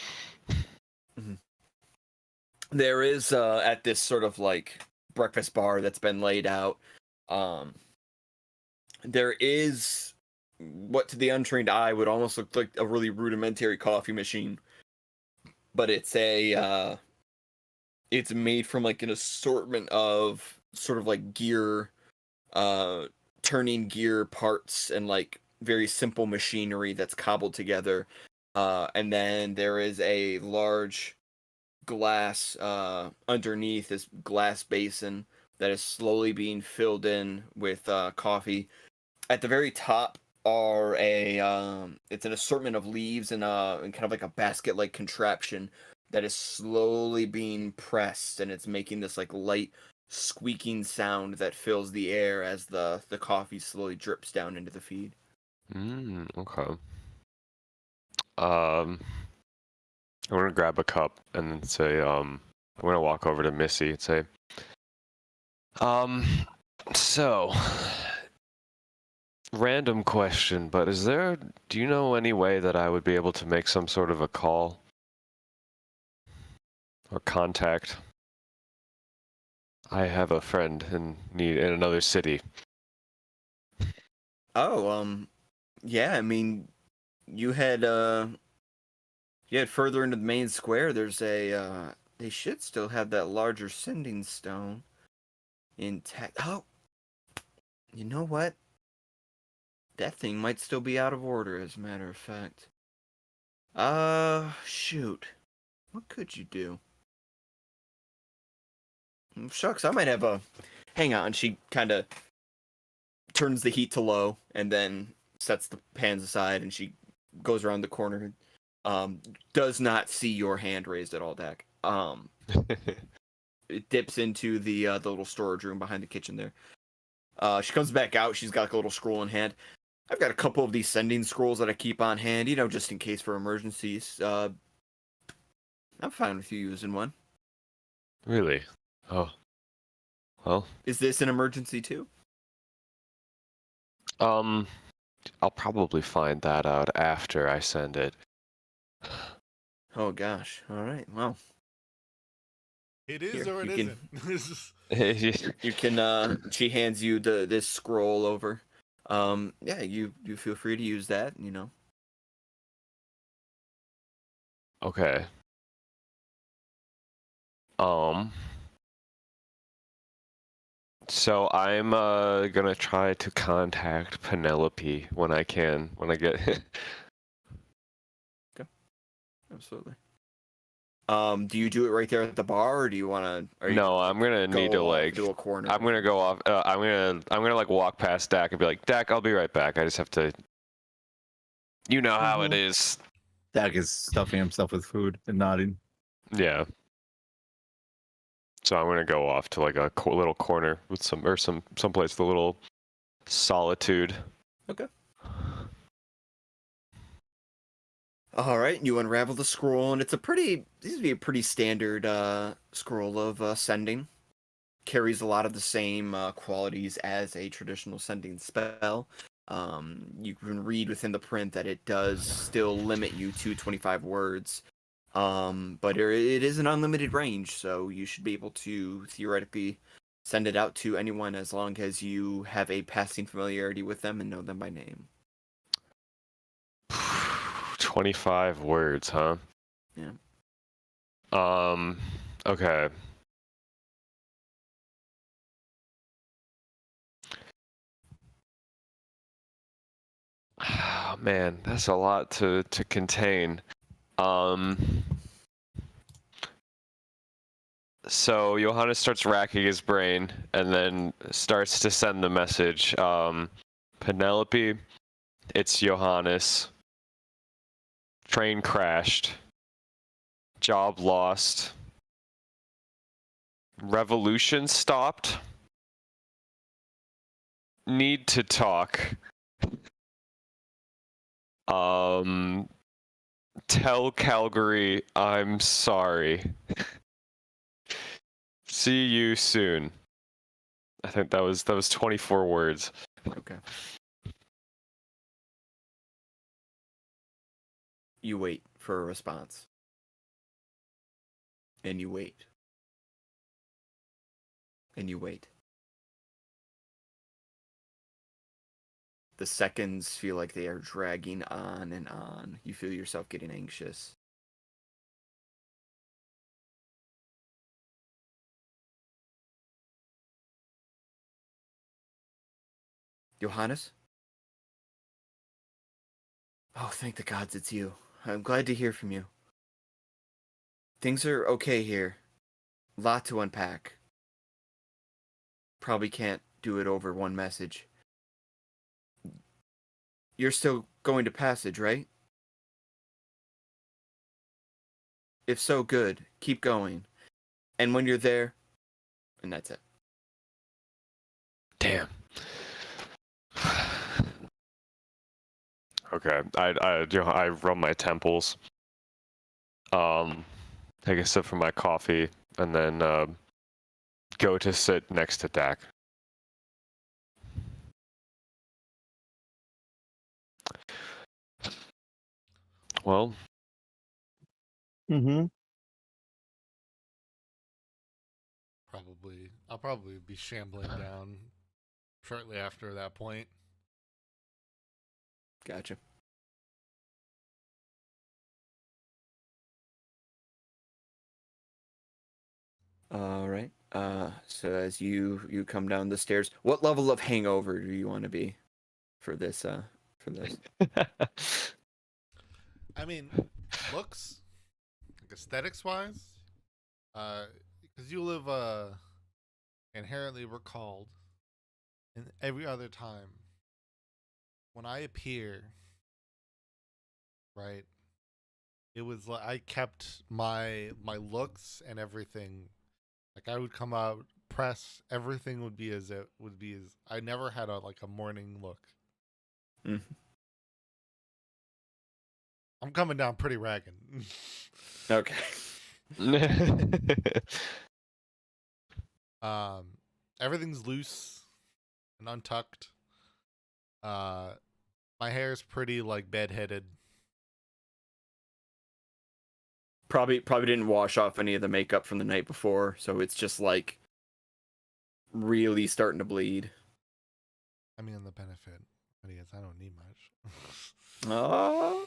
There is at this sort of like breakfast bar that's been laid out. There is what to the untrained eye would almost look like a really rudimentary coffee machine, but it's made from like an assortment of sort of like gear, turning gear parts and like very simple machinery that's cobbled together. And then there is a large glass underneath this glass basin that is slowly being filled in with coffee. At the very top are it's an assortment of leaves and kind of like a basket like contraption that is slowly being pressed, and it's making this like light squeaking sound that fills the air as the coffee slowly drips down into the feed. Okay. I'm gonna grab a cup and then say, I'm gonna walk over to Missy and say, so, random question, but do you know any way that I would be able to make some sort of a call or contact? I have a friend in another city. Oh, yeah, I mean, you had further into the main square, there's they should still have that larger sending stone intact. Oh, you know what? That thing might still be out of order, as a matter of fact. Shoot. What could you do? Shucks, I might have a... Hang on, she kind of turns the heat to low and then sets the pans aside, and she goes around the corner. Does not see your hand raised at all, Dak. It dips into the little storage room behind the kitchen there. She comes back out. She's got like a little scroll in hand. I've got a couple of these sending scrolls that I keep on hand, just in case for emergencies. I'm fine with you using one. Really? Oh. Well. Is this an emergency too? I'll probably find that out after I send it. Oh gosh. All right. Well. It is Here, or it you isn't. You can. She hands you this scroll over. Yeah. You feel free to use that. Okay. So I'm gonna try to contact Penelope when I get. Okay. Absolutely. Do you do it right there at the bar, or do you want to? No, I'm gonna need to like. do a corner. I'm gonna go off. I'm gonna like walk past Dak and be like, Dak, I'll be right back. I just have to. You know how it is. Dak is stuffing himself with food and nodding. Yeah. So I'm gonna go off to like a little corner with someplace with a little solitude. Okay. All right, you unravel the scroll, and this is a pretty standard scroll of sending. Carries a lot of the same qualities as a traditional sending spell. You can read within the print that it does still limit you to 25 words. But it is an unlimited range, so you should be able to theoretically send it out to anyone as long as you have a passing familiarity with them and know them by name. 25 words, huh? Yeah. Okay. Oh, man, that's a lot to contain. So Johannes starts racking his brain and then starts to send the message. Penelope, it's Johannes. Train crashed. Job lost. Revolution stopped. Need to talk. Tell Calgary I'm sorry. See you soon. I think that was 24 words. Okay. You wait for a response. And you wait. And you wait. The seconds feel like they are dragging on and on. You feel yourself getting anxious. Johannes? Oh, thank the gods it's you. I'm glad to hear from you. Things are okay here. Lot to unpack. Probably can't do it over one message. You're still going to Passage, right? If so, good. Keep going. And when you're there, and that's it. Damn. Okay, I rub my temples. Take a sip from my coffee, and then go to sit next to Dak. Well, Mm-hmm. I'll probably be shambling down shortly after that point. Gotcha. All right. So as you come down the stairs, what level of hangover do you want to be for this? For this. I mean, looks, like aesthetics wise, because you live inherently recalled, and every other time when I appear, right, it was like I kept my looks and everything. Like I would come out, press, everything would be as it would be as I never had a morning look. Mhm. I'm coming down pretty ragged. Okay. Everything's loose and untucked. My hair's pretty like bedheaded. Probably didn't wash off any of the makeup from the night before, so it's just like really starting to bleed. I mean, the benefit is I don't need much. Oh.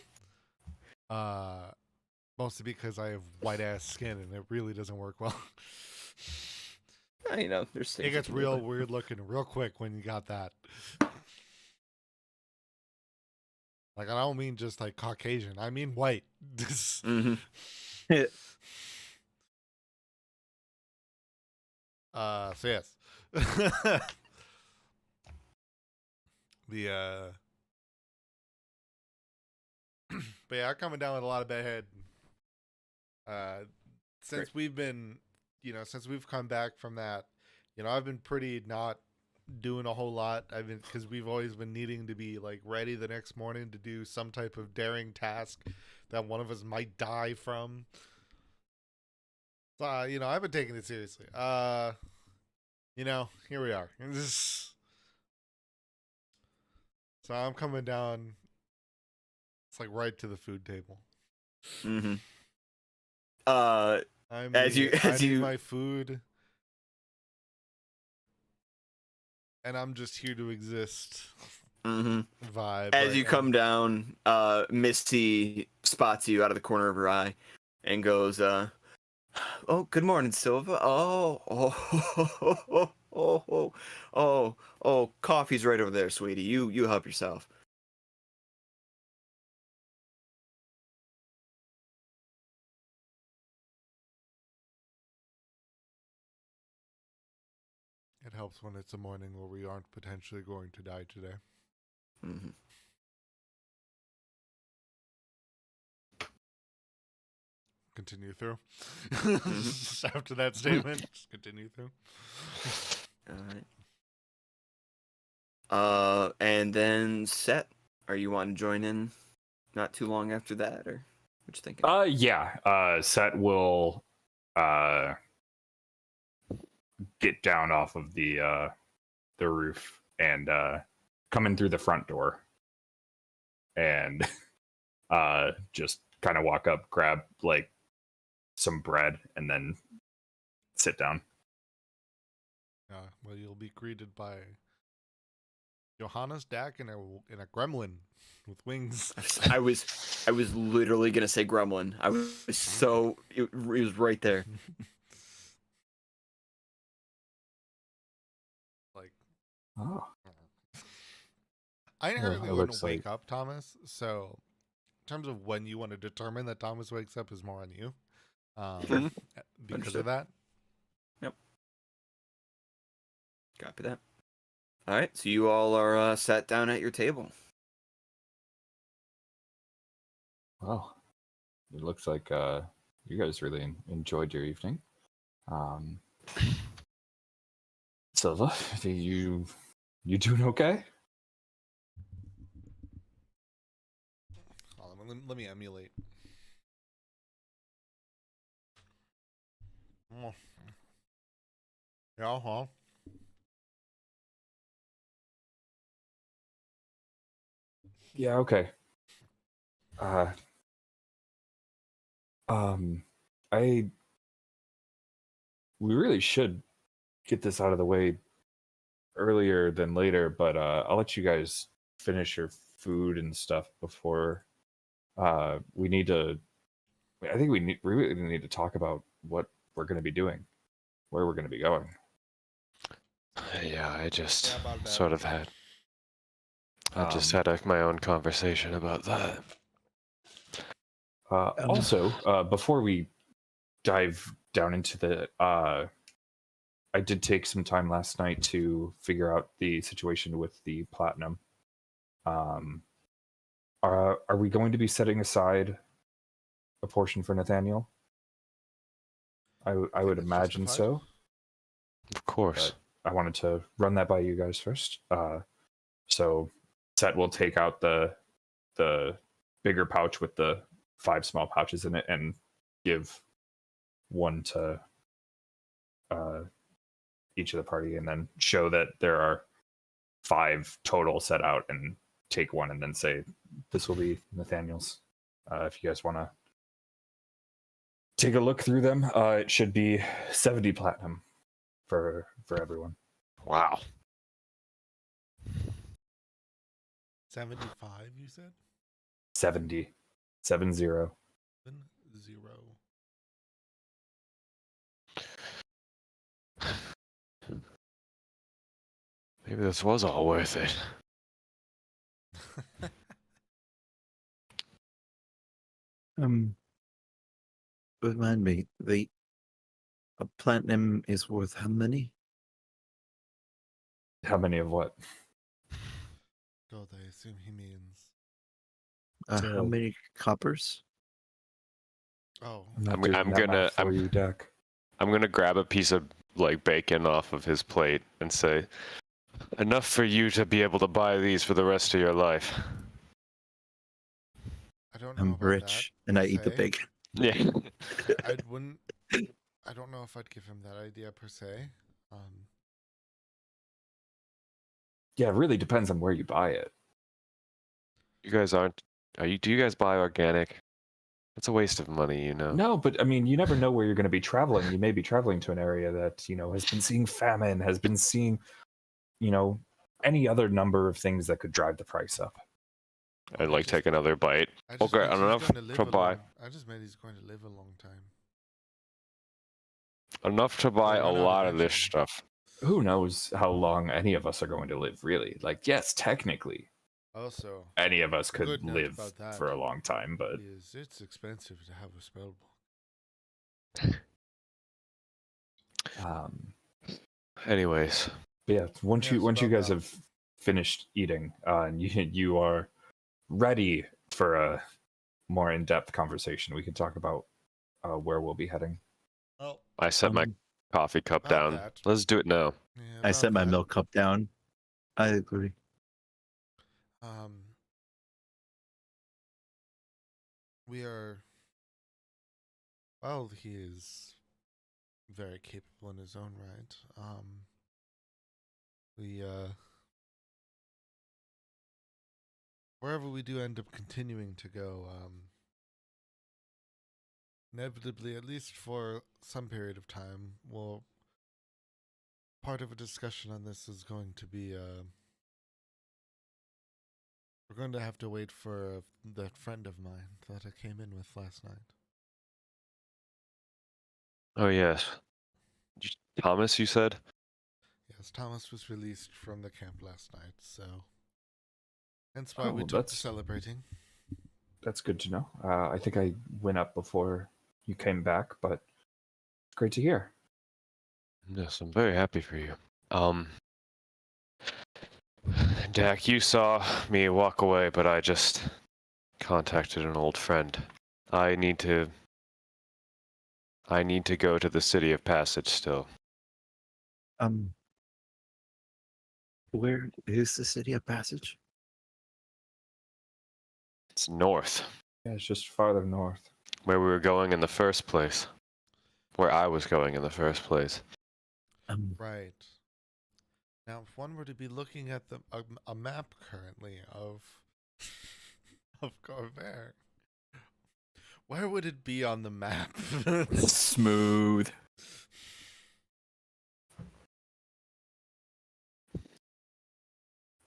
Mostly because I have white ass skin and it really doesn't work well. You know, there's things It you gets can do, real but- weird looking real quick when you got that. Like, I don't mean just like Caucasian. I mean white. Mhm. So yes. But yeah, I'm coming down with a lot of bedhead. Since Great. we've been, since we've come back from that, I've been pretty not doing a whole lot. Because we've always been needing to be like ready the next morning to do some type of daring task that one of us might die from. So, I've been taking it seriously. Here we are. So I'm coming down. It's like right to the food table. Mhm. I As need you my food, and I'm just here to exist. Mhm. Vibe. As right you now. come down, Misty spots you out of the corner of her eye and goes, "Oh, good morning, Silva. Oh, coffee's right over there, sweetie. You help yourself." It helps when it's a morning where we aren't potentially going to die today. Mhm. Continue through. After that statement, just continue through. All right. And then Set, are you wanting to join in? Not too long after that, or what you thinking? Yeah. Set will get down off of the roof and come in through the front door and just kind of walk up, grab like some bread, and then sit down. Well, you'll be greeted by Johannes Dak and a gremlin with wings. I was literally gonna say Gremlin. I was so it was right there. Like, Oh. I inherently it wouldn't looks wake like- up, Thomas. So terms of when you want to determine that Thomas wakes up is more on you. Sure. Because Understood. of that. Copy that. All right, so you all are sat down at your table. Well, it looks like you guys really enjoyed your evening. Silva, you doing okay? Hold on, let me emulate. Yeah, huh? Yeah, okay. I we really should get this out of the way earlier than later, but I'll let you guys finish your food and stuff before we need to. I think we really need to talk about what we're going to be doing, where we're going to be going. Yeah, I just Yeah, about that. sort of had. I just had my own conversation about that. Also, before we dive down into the, I did take some time last night to figure out the situation with the platinum. Are we going to be setting aside a portion for Nathaniel? I would it's imagine justified. so. Of course. But I wanted to run that by you guys first. So Set will take out the bigger pouch with the 5 small pouches in it and give one to each of the party, and then show that there are 5 total set out, and take one and then say, this will be Nathaniel's. If you guys want to take a look through them, it should be 70 platinum for everyone. Wow. 75, you said? 70. 70. 0. Maybe this was all worth it. Remind me, the platinum is worth how many? How many of what? Gold, I assume he means. How So- many coppers? Oh, I'm doing that gonna- math for I'm- you, Dak. I'm gonna grab a piece of like bacon off of his plate and say, enough for you to be able to buy these for the rest of your life. I don't know I'm about rich and I eat the say. bacon. Yeah. I wouldn't. I don't know if I'd give him that idea per se. Yeah, it really depends on where you buy it. You guys aren't. Do you guys buy organic? It's a waste of money, you know. No, but I mean, you never know where you're going to be traveling. You may be traveling to an area that, has been seeing famine, has been seeing, any other number of things that could drive the price up. I'd like take another bite. Okay, meant he's enough going to live to a buy. long- I just meant he's going to live a long time. Enough to buy a run out lot of this eventually. stuff. Who knows how long any of us are going to live, really? Like, yes, technically, Also, any of us could Good note live about that for a long time, but it's expensive to have a spell book. Anyways, But yeah, once Yeah, you it's once you about guys that. have finished eating, and you are ready for a more in-depth conversation, we can talk about where we'll be heading. Well, I set my coffee cup about down. that. Let's do it now. yeah, I about set my that, milk cup down. I agree. We are. Well, he is very capable in his own right. We wherever we do end up continuing to go, inevitably, at least for some period of time, part of a discussion on this is going to be we're going to have to wait for that friend of mine that I came in with last night. Oh yes, Thomas, you said. Yes, Thomas was released from the camp last night, so hence why Oh, we well, took to that's- celebrating. That's good to know. I think I went up before you came back, but it's great to hear. Yes, I'm very happy for you. Dak, you saw me walk away, but I just contacted an old friend. I need to go to the City of Passage still. Where is the City of Passage? It's north, Yeah, it's just farther north. where we were going in the first place. Where I was going in the first place. Right. Now, if one were to be looking at a map currently of Corvair, where would it be on the map? Smooth.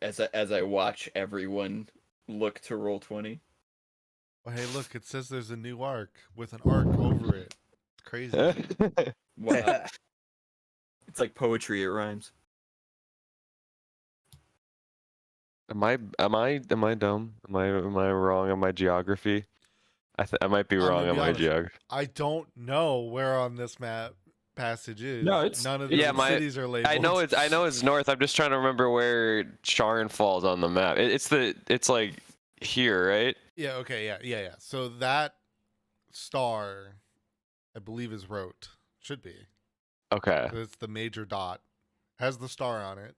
As I watch everyone look to roll 20. Oh, hey, look! It says there's a new arc with an arc over it. It's crazy. Wow. It's like poetry, it rhymes. Am I dumb? Am I wrong on my geography? I might be I'm wrong gonna on be my honest. geography. I don't know where on this map passage is. No, it's- None of the Yeah, cities are labeled. I know it's north. I'm just trying to remember where Sharn falls on the map. It's like here, right? Yeah. Okay. Yeah. So that star, I believe, is Rote. Should be. Okay. It's the major dot. Has the star on it.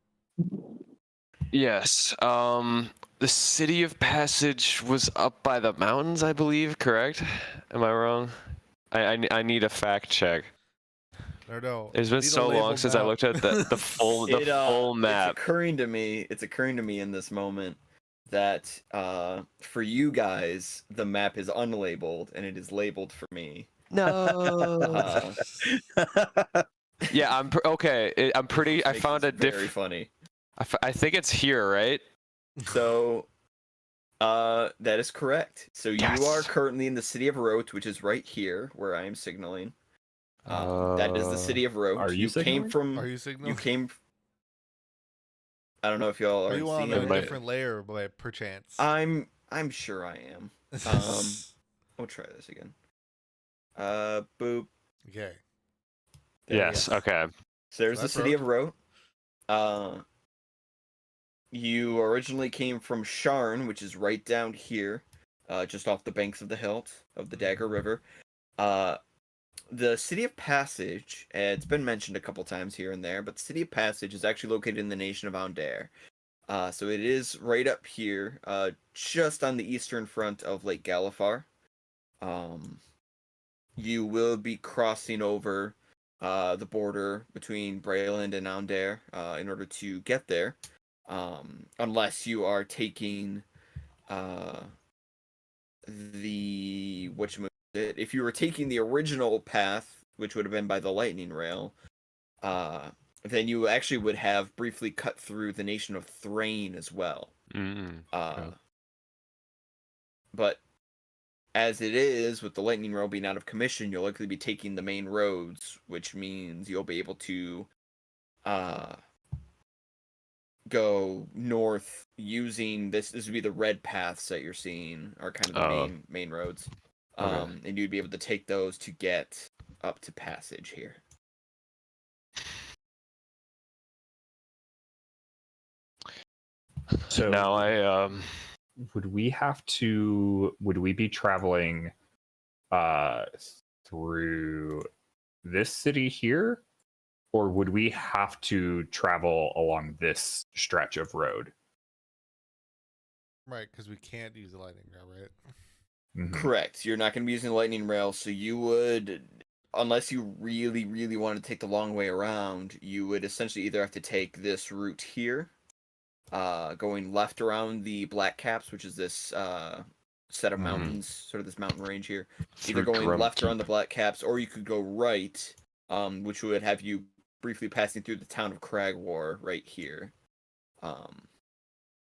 Yes. The City of Passage was up by the mountains, I believe. Correct? Am I wrong? I need a fact check. No. It's been so long since I looked at the full full map. It's occurring to me in this moment that for you guys the map is unlabeled and it is labeled for me. No. Yeah, okay. I'm pretty. I Makes found a this very different. funny. I think it's here, right? So that is correct. So you Yes. are currently in the city of Rote, which is right here where I am signaling. That is the city of Rote. Are you came signaling? from Are you signaling? you came I don't know if y'all Are are you on seeing a it. might- different layer, by perchance? I'm sure I am. We'll try this again. Boop. Okay. There we Yes. go. Okay. So there's the That's city of Rote. You originally came from Sharn, which is right down here, just off the banks of the hilt of the Dagger River. The City of Passage, it's been mentioned a couple times here and there, but the City of Passage is actually located in the nation of Aundair. So it is right up here, just on the eastern front of Lake Galifar. You will be crossing over the border between Breland and Aundair in order to get there, unless you are taking if you were taking the original path, which would have been by the lightning rail, then you actually would have briefly cut through the nation of Thrain as well. But as it is, with the lightning rail being out of commission, you'll likely be taking the main roads, which means you'll be able to go north using this would be the red paths that you're seeing are kind of the main roads. Okay. And you'd be able to take those to get up to Passage here. So Now I would we be traveling through this city here, or would we have to travel along this stretch of road? Right, because we can't use the lightning rail, right? Mhm. Correct. You're not going to be using the lightning rail, so you would, unless you really, really want to take the long way around, you would essentially either have to take this route here, going left around the Black Caps, which is this set of mountains, sort of this mountain range here. Either through going left Drumkeep. around the Black Caps, or you could go right, which would have you briefly passing through the town of Cragwar right here.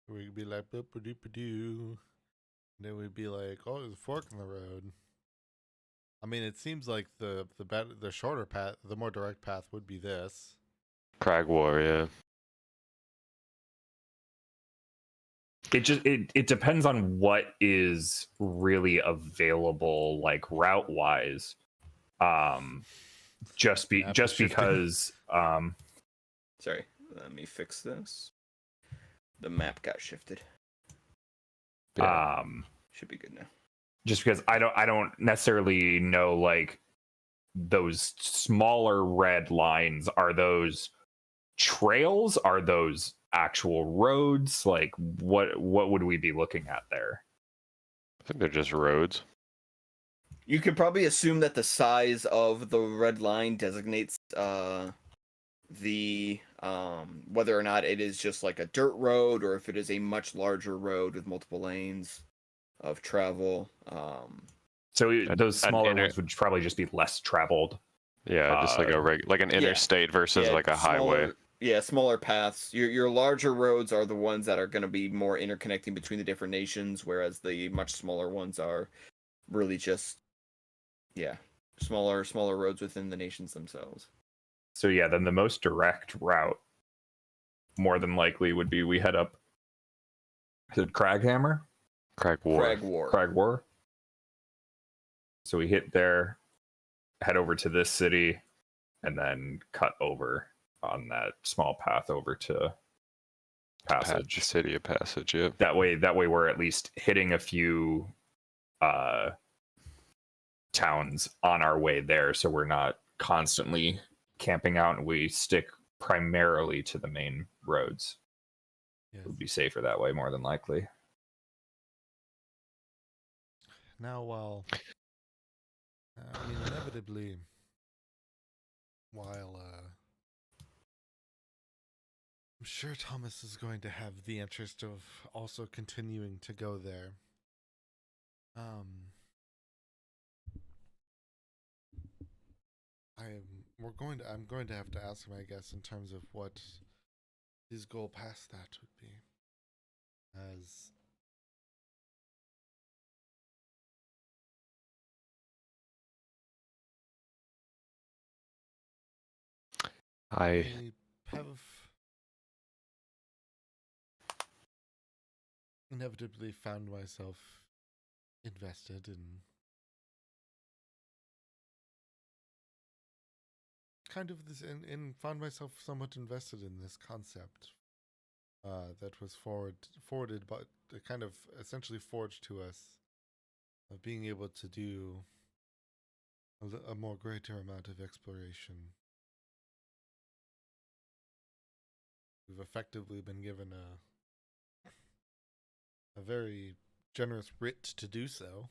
We could be like, boop-a-doop-a-doo. Then we'd be like, oh, there's a fork in the road. I mean, it seems like the shorter path, the more direct path would be this. Crag War, yeah. it depends on what is really available, like route wise. Just Map is shifting. because Sorry, let me fix this. The map got shifted. Should be good now. just because I don't necessarily know, like, those smaller red lines, are those trails, are those actual roads? Like, what would we be looking at there? I think they're just roads. You could probably assume that the size of the red line designates the whether or not it is just like a dirt road or if it is a much larger road with multiple lanes of travel. So those smaller inter- ones would probably just be less traveled. Yeah, just like like an interstate versus like a highway. Smaller paths. Your larger roads are the ones that are going to be more interconnecting between the different nations, whereas the much smaller ones are really just smaller roads within the nations themselves. So yeah, then the most direct route, more than likely, would be we head up. Is it Craghammer? Crag War. Crag War. So we hit there, head over to this city, and then cut over on that small path over to Passage. The city of Passage, yeah. That way we're at least hitting a few towns on our way there, so we're not constantly camping out, and we stick primarily to the main roads. Yes. It would be safer that way, more than likely. Now, inevitably, while I'm sure Thomas is going to have the interest of also continuing to go there. I'm going to have to ask him, I guess, in terms of what his goal past that would be. As I have inevitably found myself invested in kind of this, and found myself somewhat invested in this concept that was forwarded, but kind of essentially forged to us, of being able to do a more greater amount of exploration. We've effectively been given a very generous writ to do so.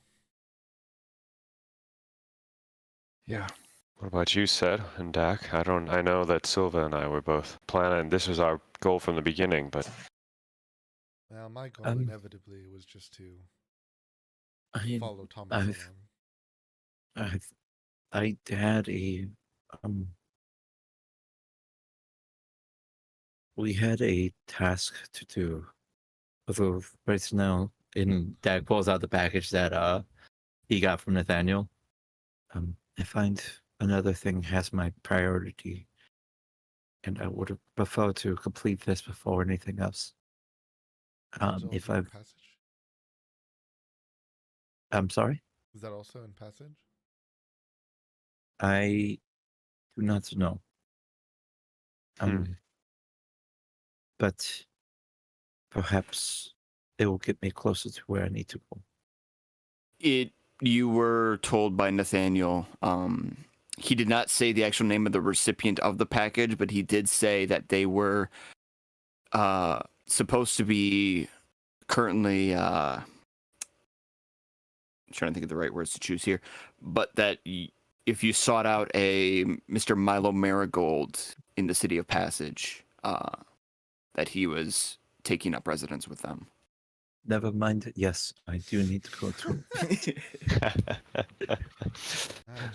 Yeah. What about you, Seth and Dak? I know that Silva and I were both planning. This was our goal from the beginning, but Well, my goal inevitably was just to follow Thomas along. I had a we had a task to do. Although right now, Dak pulls out the package that he got from Nathaniel. I find another thing has my priority, and I would prefer to complete this before anything else. If in Passage? I'm sorry? Is that also in Passage? I do not know. But perhaps it will get me closer to where I need to go. You were told by Nathaniel, he did not say the actual name of the recipient of the package, but he did say that they were supposed to be currently I'm trying to think of the right words to choose here, but that if you sought out a Mr. Milo Marigold in the city of Passage, that he was taking up residence with them. Never mind. Yes, I do need to go through.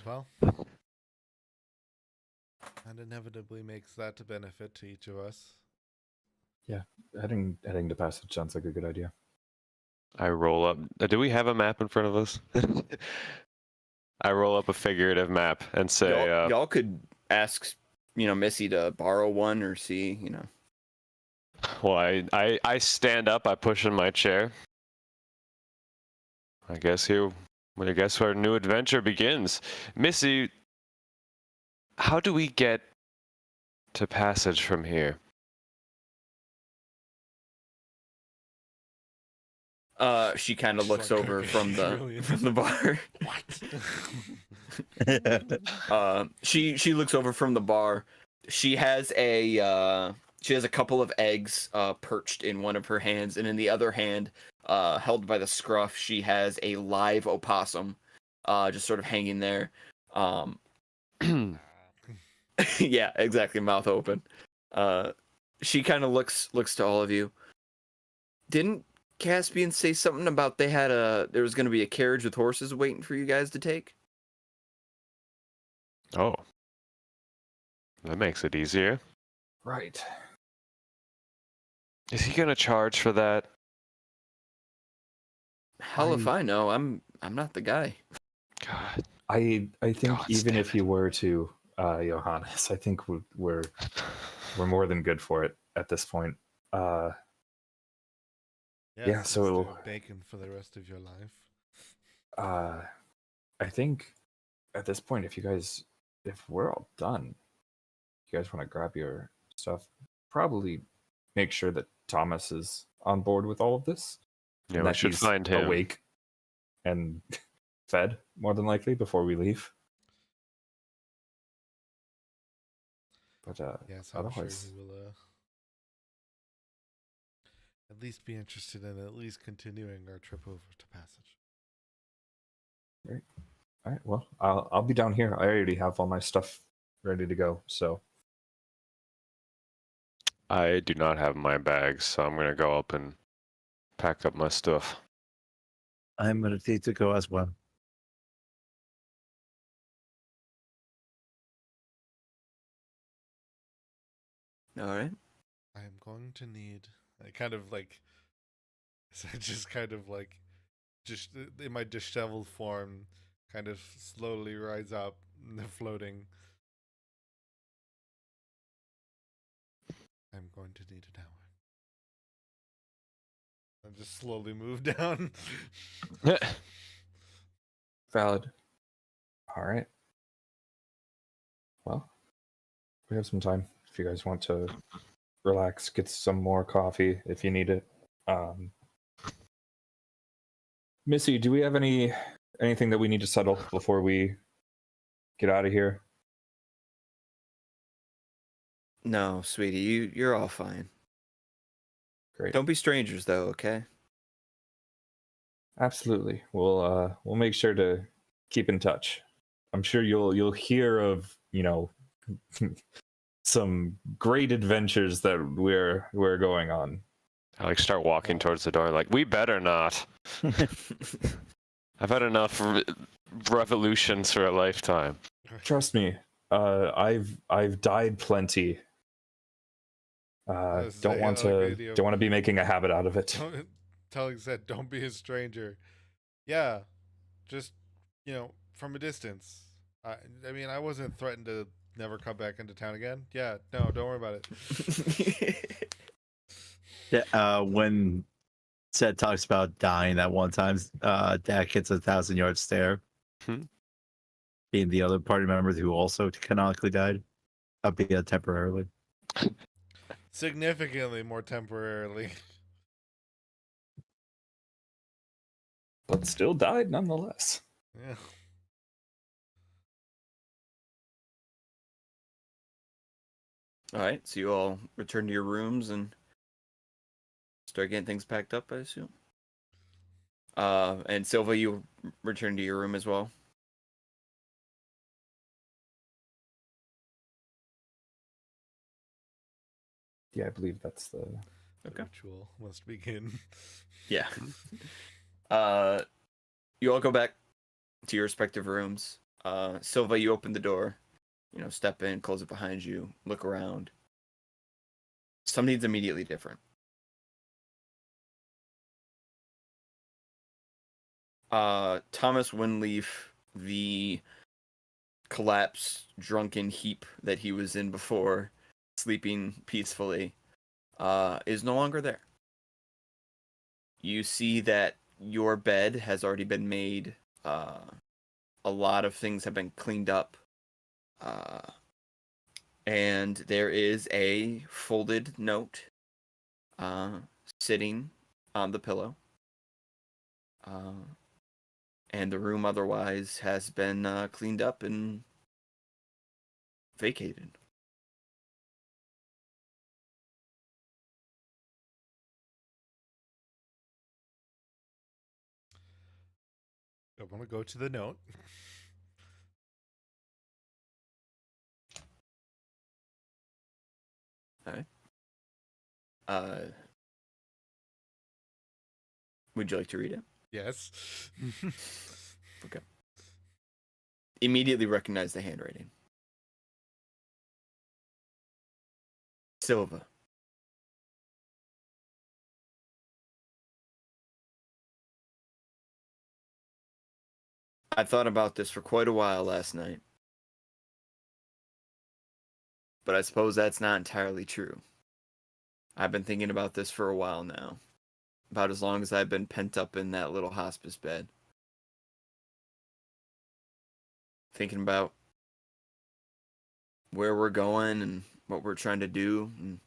Well, and inevitably makes that a benefit to each of us. Yeah, heading to Passage sounds like a good idea. I roll up. Do we have a map in front of us? I roll up a figurative map and say, y'all could ask, Missy to borrow one or see, Well, I stand up. I push in my chair. I guess our new adventure begins. Missy, how do we get to passage from here? She kind of She's looks like, over "Okay, from the really?" from the bar. What? She looks over from the bar. She has a couple of eggs perched in one of her hands, and in the other hand, held by the scruff, she has a live opossum, just sort of hanging there. Yeah, exactly, mouth open. She kind of looks to all of you. Didn't Caspian say something about there was going to be a carriage with horses waiting for you guys to take? Oh, that makes it easier. Right. Is he gonna charge for that? Hell if I know. I'm not the guy. God. I think God even damn if you were to, Johannes, I think we're more than good for it at this point. Yeah, Yes, so- Mr. Bacon for the rest of your life. I think at this point, if we're all done, you guys want to grab your stuff, probably make sure that Thomas is on board with all of this. Yeah, and we that should he's find him. awake and fed, more than likely, before we leave. But Yes, I'm otherwise, sure he will at least be interested in at least continuing our trip over to Passage. all right. Well, I'll be down here. I already have all my stuff ready to go. So I do not have my bags, so I'm gonna go up and pack up my stuff. I'm going to need to go as well. All right. I am going to need. I kind of like. So I just kind of like, just in my disheveled form, kind of slowly rise up, floating. I'm going to need an hour. And just slowly move down. valid. All right. Well, we have some time. If you guys want to relax, get some more coffee if you need it. Missy, do we have anything that we need to settle before we get out of here? No, sweetie, you're all fine. Great. Don't be strangers though, okay? Absolutely. We'll make sure to keep in touch. I'm sure you'll hear of, some great adventures that we're going on. I like start walking towards the door, like we better not. I've had enough revolutions for a lifetime. Trust me, I've died plenty. This is Don't want to be making a habit out of it. Telling said, "Don't be a stranger." Yeah, just from a distance. I mean, I wasn't threatened to never come back into town again. Yeah, no, don't worry about it. Yeah, when Seth talks about dying that one time, Dak hits 1,000-yard stare. Being the other party member who also canonically died, albeit temporarily. Significantly more temporarily. But still died nonetheless. Yeah. All right, so you all return to your rooms and start getting things packed up, I assume. And Silva, you return to your room as well. Yeah, I believe that's the. The ritual must begin. Yeah. You all go back to your respective rooms. Silva, you open the door, step in, close it behind you, look around. Something's immediately different. Thomas Winleaf, the collapsed, drunken heap that he was in before, sleeping peacefully, is no longer there. You see that your bed has already been made. A lot of things have been cleaned up. And there is a folded note sitting on the pillow. And the room otherwise has been cleaned up and vacated. I want to go to the note. Okay. Would you like to read it? Yes. Okay. Immediately recognize the handwriting. Silva. I thought about this for quite a while last night. But I suppose that's not entirely true. I've been thinking about this for a while now. About as long as I've been pent up in that little hospice bed. Thinking about where we're going and what we're trying to do and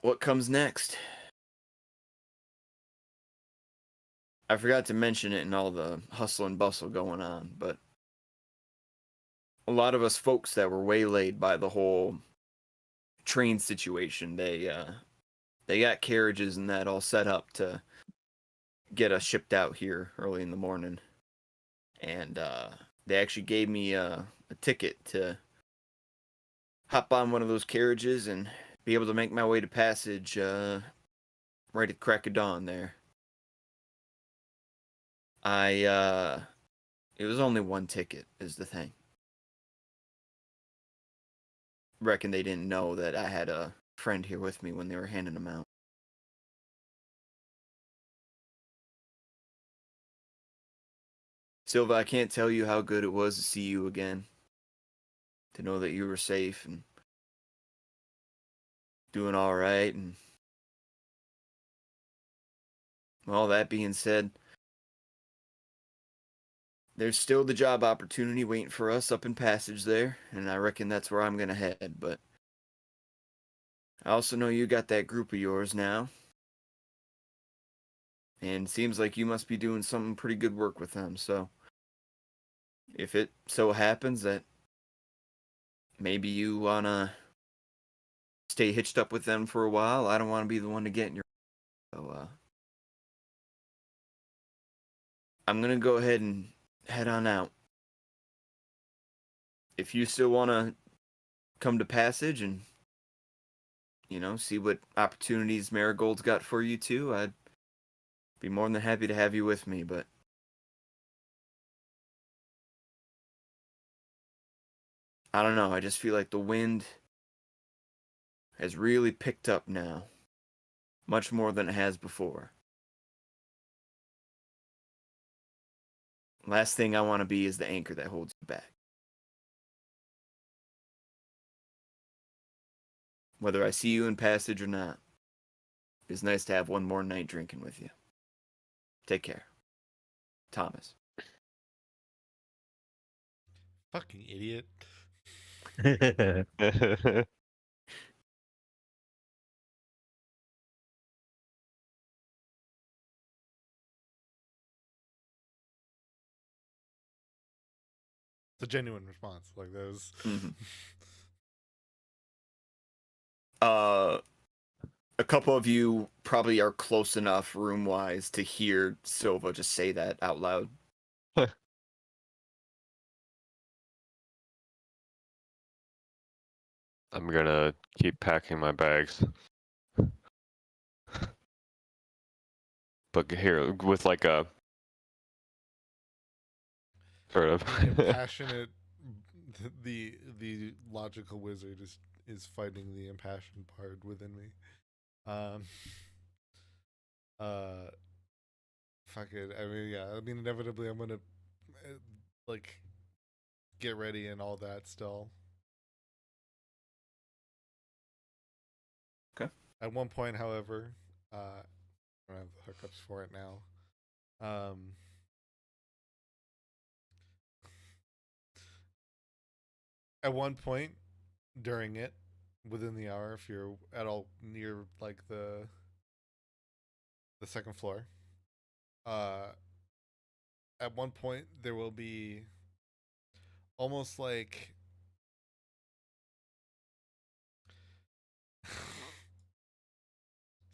what comes next. I forgot to mention it in all the hustle and bustle going on, but a lot of us folks that were waylaid by the whole train situation, they got carriages and that all set up to get us shipped out here early in the morning. And they actually gave me a ticket to hop on one of those carriages and be able to make my way to Passage right at the crack of dawn there. It was only one ticket is the thing. Reckon they didn't know that I had a friend here with me when they were handing them out. Silva, I can't tell you how good it was to see you again. To know that you were safe and doing all right. And all that being said, there's still the job opportunity waiting for us up in Passage there, and I reckon that's where I'm gonna head, but I also know you got that group of yours now. And it seems like you must be doing some pretty good work with them, so if it so happens that maybe you wanna stay hitched up with them for a while, I don't want to be the one to get in your... So, I'm gonna go ahead and head on out. If you still want to come to Passage and, see what opportunities Marigold's got for you too, I'd be more than happy to have you with me, but I don't know, I just feel like the wind has really picked up now, much more than it has before. Last thing I want to be is the anchor that holds you back. Whether I see you in Passage or not, it's nice to have one more night drinking with you. Take care. Thomas. Fucking idiot. It's a genuine response. Like those. Mm-hmm. A couple of you probably are close enough room-wise to hear Silva just say that out loud. I'm gonna keep packing my bags. But here, with like a sort of Impassionate. The logical wizard is fighting the impassioned part within me. Fuck it. I mean, yeah. I mean, inevitably, I'm gonna like get ready and all that still. Okay. At one point, however, I don't have the hookups for it now. At one point during it, within the hour, if you're at all near like the second floor, at one point there will be almost like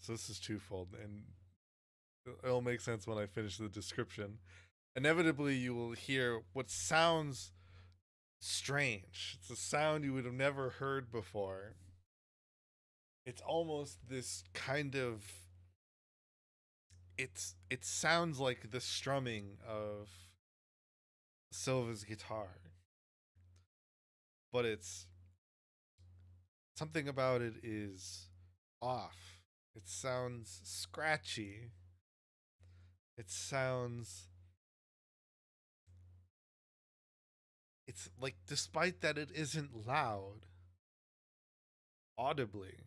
so this is twofold, and it'll make sense when I finish the description. Inevitably, you will hear what sounds strange. It's a sound you would have never heard before. It's almost this kind of it sounds like the strumming of Silva's guitar. But it's something about it is off. It sounds scratchy. It sounds it's like despite that it isn't loud audibly,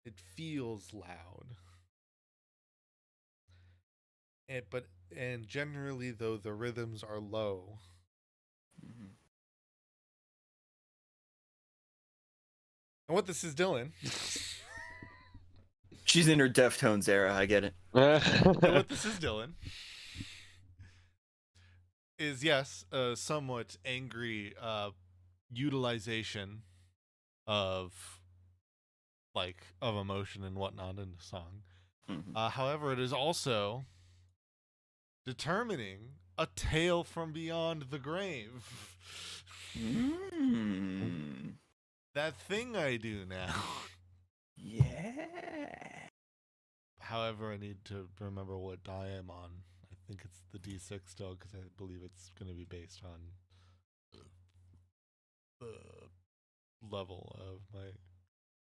it feels loud. And generally though the rhythms are low. Mhm. And what this is Dylan. She's in her Deftones era. I get it. And what this is Dylan is yes, a somewhat angry utilization of of emotion and whatnot in the song. Mhm. However, it is also determining a tale from beyond the grave. Mm. That thing I do now. Yeah. However, I need to remember what die I'm on. I think it's the D6 still because I believe it's going to be based on the level of my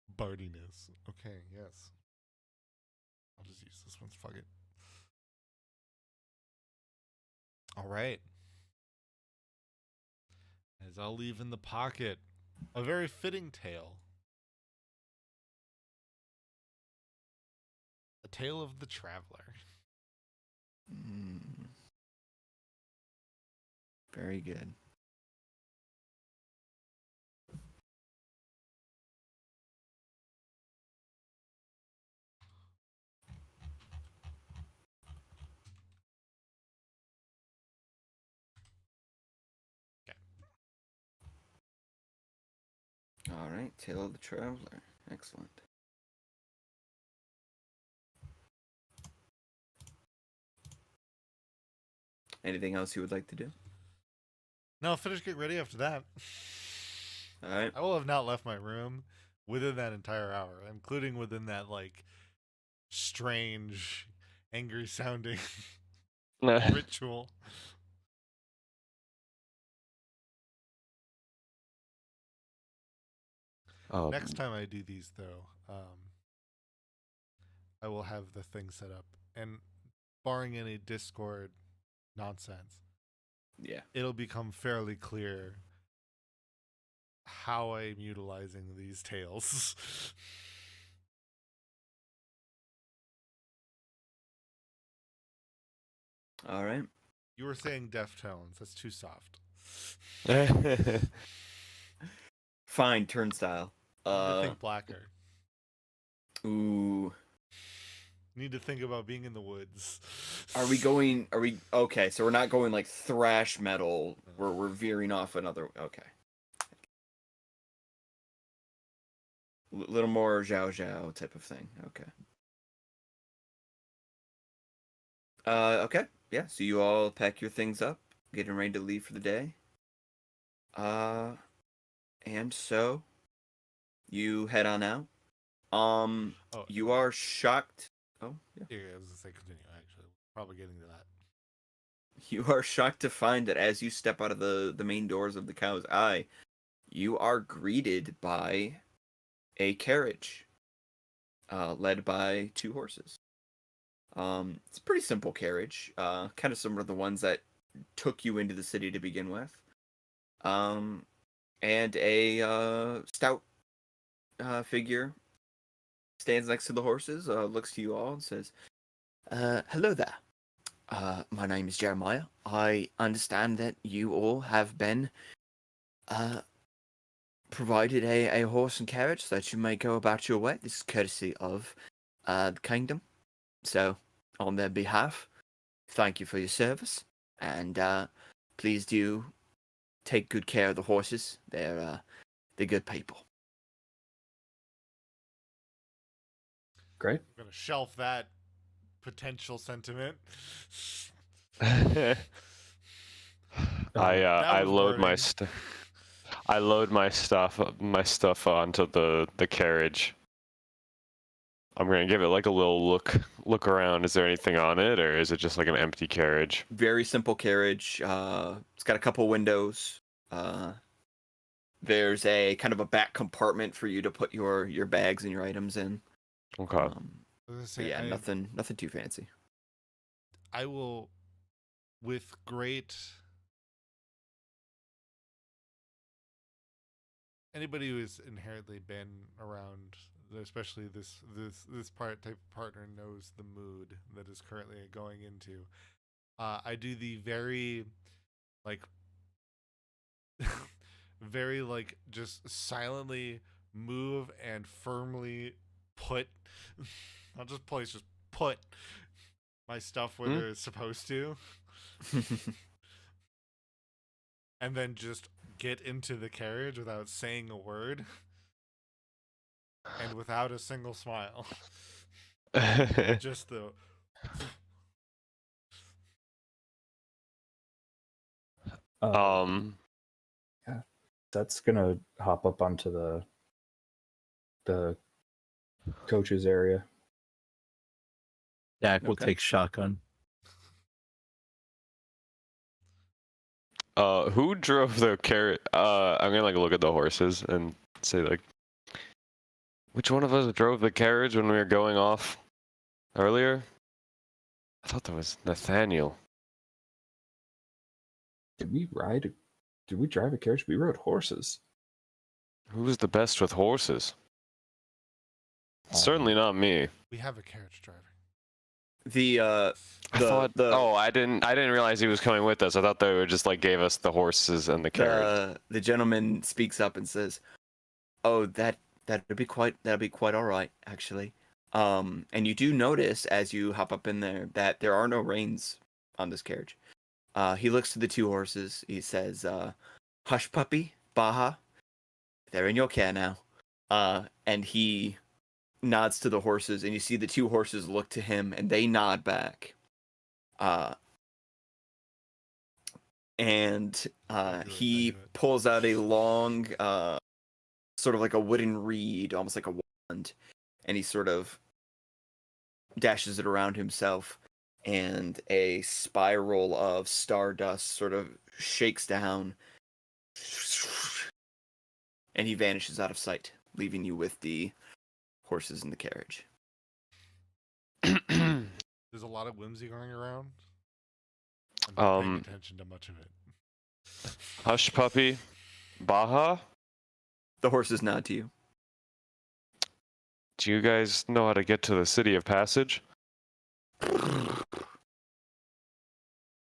bardiness. Okay, yes. I'll just use this one. Fuck it. All right. As I'll leave in the pocket a very fitting tale. A tale of the traveler. Mm. Very good. Okay. All right, Tale of the Traveler. Excellent. Anything else you would like to do? No, finish getting ready after that. All right. I will have not left my room within that entire hour, including within that strange, angry sounding ritual. Next time I do these, though, I will have the thing set up, and barring any Discord nonsense, Yeah. it'll become fairly clear how I'm utilizing these tales. All right. You were saying Deftones. That's too soft. Fine, Turnstile. You need to think blacker. Ooh. You need to think about being in the woods. Are we okay, so we're not going like thrash metal. We're veering off another okay. Little more Zhao Zhao type of thing. Okay. Okay. Yeah, so you all pack your things up, getting ready to leave for the day. And so you head on out. You are shocked. Oh, yeah. Yeah, I was gonna say continue. Actually, probably getting to that. You are shocked to find that as you step out of the main doors of the Cow's Eye, you are greeted by a carriage, led by two horses. It's a pretty simple carriage, kind of similar to the ones that took you into the city to begin with. And a stout figure stands next to the horses, looks to you all, and says, "Hello there. My name is Jeremiah. I understand that you all have been provided a horse and carriage so that you may go about your way. This is courtesy of the kingdom. So, on their behalf, thank you for your service, and please do take good care of the horses. They're good people." Great. I'm gonna shelf that potential sentiment. I That was load my wording. I load my stuff onto the carriage. I'm gonna give it like a little look around. Is there anything on it, or is it just like an empty carriage? Very simple carriage. It's got a couple windows. There's a kind of a back compartment for you to put your bags and your items in. Okay. I was gonna But say, yeah, nothing too fancy. I will, with great. Anybody who has inherently been around, especially this type of partner, knows the mood that is currently going into. I do the very, like, very like just silently move and firmly put, not just place, just put my stuff where they're supposed to, and then just get into the carriage without saying a word and without a single smile. Just the Yeah, that's gonna hop up onto the coaches area. Dak will Okay. take shotgun. Who drove the carriage? I'm gonna like look at the horses and say like, which one of us drove the carriage when we were going off earlier? I thought that was Nathaniel. Did we drive a carriage? We rode horses. Who was the best with horses? Certainly not me. we have a carriage driver. I thought. Oh, I didn't realize he was coming with us. I thought they were just like gave us the horses and the carriage. The gentleman speaks up and says, "Oh, that'd be quite all right, actually." And you do notice as you hop up in there that there are no reins on this carriage. He looks to the two horses. He says, "Hush, puppy, Baja. They're in your care now." And he nods to the horses, and you see the two horses look to him, and they nod back. And he pulls out a long, sort of like a wooden reed, almost like a wand, and he sort of dashes it around himself, and a spiral of stardust sort of shakes down, and he vanishes out of sight, leaving you with the horses in the carriage. There's a lot of whimsy going around. I'm not paying attention to much of it. Hush, puppy, Baja. The horses nod to you. Do you guys know how to get to the city of Passage?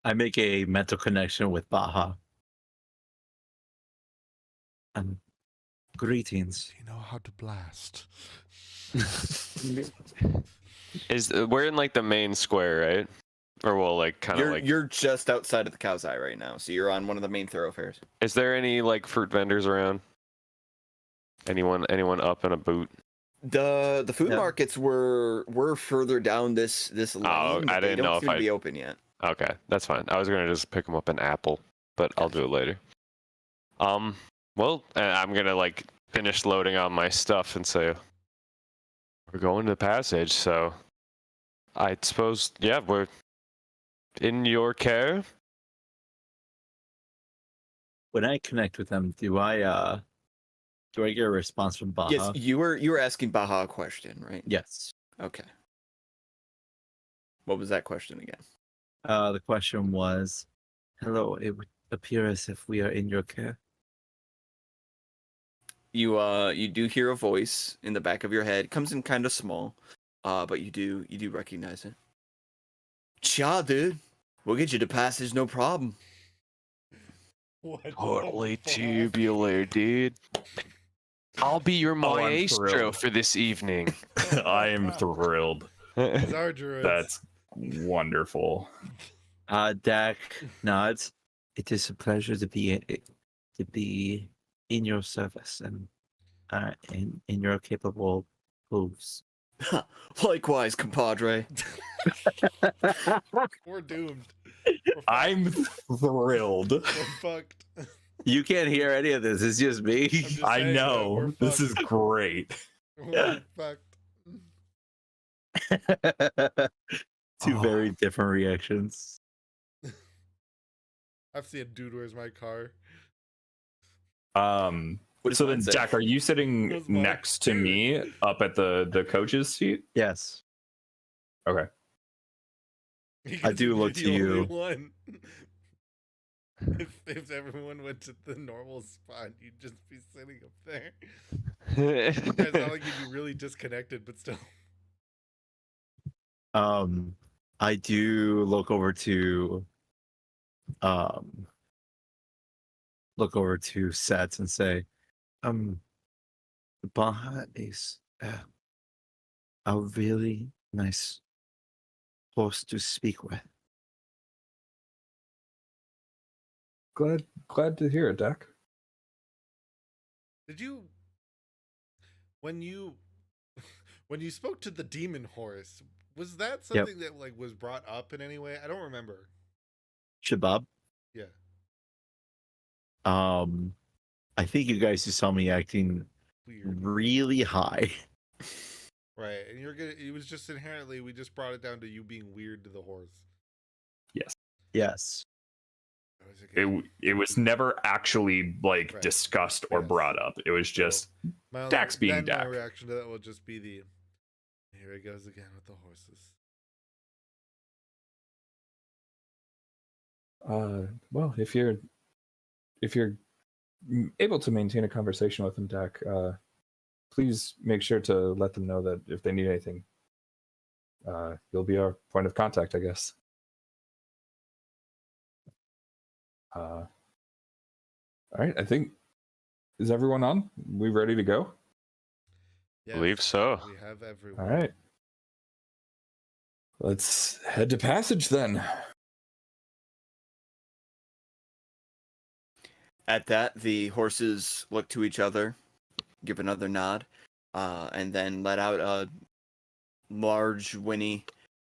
I make a mental connection with Baja. Greetings. You know how to blast. We're in like the main square, right? Or well, like kind of like. You're just outside of the Cow's Eye right now, so you're on one of the main thoroughfares. Is there any like fruit vendors around? Anyone up in a boot? The food markets were further down this lane. Oh, but I didn't they don't know seem if to be open yet. Okay, that's fine. I was gonna just pick them up an apple, but I'll do it later. Well, I'm gonna like finish loading on my stuff and say we're going to the Passage. So I suppose, yeah, we're in your care. When I connect with them, do I get a response from Baja? Yes, you were asking Baja a question, right? Yes. Okay. What was that question again? The question was, hello, it would appear as if we are in your care. you do hear a voice in the back of your head. It comes in kind of small, but you do recognize it. Cha, dude. We'll get you to passage, no problem. What the Totally fuck? tubular, dude. I'll be your I'm maestro thrilled. for this evening. I am thrilled. These are druids. That's wonderful. Dak nods. It is a pleasure to be in your service and in your capable hooves. Likewise, compadre. We're doomed. I'm thrilled. We're fucked. You can't hear any of this. It's just me. I'm just I saying that know. we're This is fucked. great. We're fucked. Two Oh. very different reactions. I've seen a dude where's my car. What does So then, mine say? Jack, are you sitting Where's mine? next to me up at the coach's seat? Yes. Okay. I do look The to only you. one. If everyone went to the normal spot, you'd just be sitting up there. It's not like you'd be really disconnected, but still. I do look over to Sets and say, Baha is a really nice horse to speak with. Glad to hear it, Dak. Did you when you spoke to the demon horse, was that something that like was brought up in any way? I don't remember. Shabab. Yeah. I think you guys just saw me acting Weird. really high. Right. And you're gonna it was just inherently we just brought it down to you being weird to the horse. Yes. That was a good- It was never actually like Right. discussed or Yes. brought up. It was just My only- Dak's being then my Dak. reaction to that will just be the here he goes again with the horses. well, if you're able to maintain a conversation with them, Dak, please make sure to let them know that if they need anything, you'll be our point of contact, I guess. All right, I think, is everyone on? We ready to go? Believe so. We have everyone. All right. Let's head to passage then. At that, the horses look to each other, give another nod, and then let out a large whinny.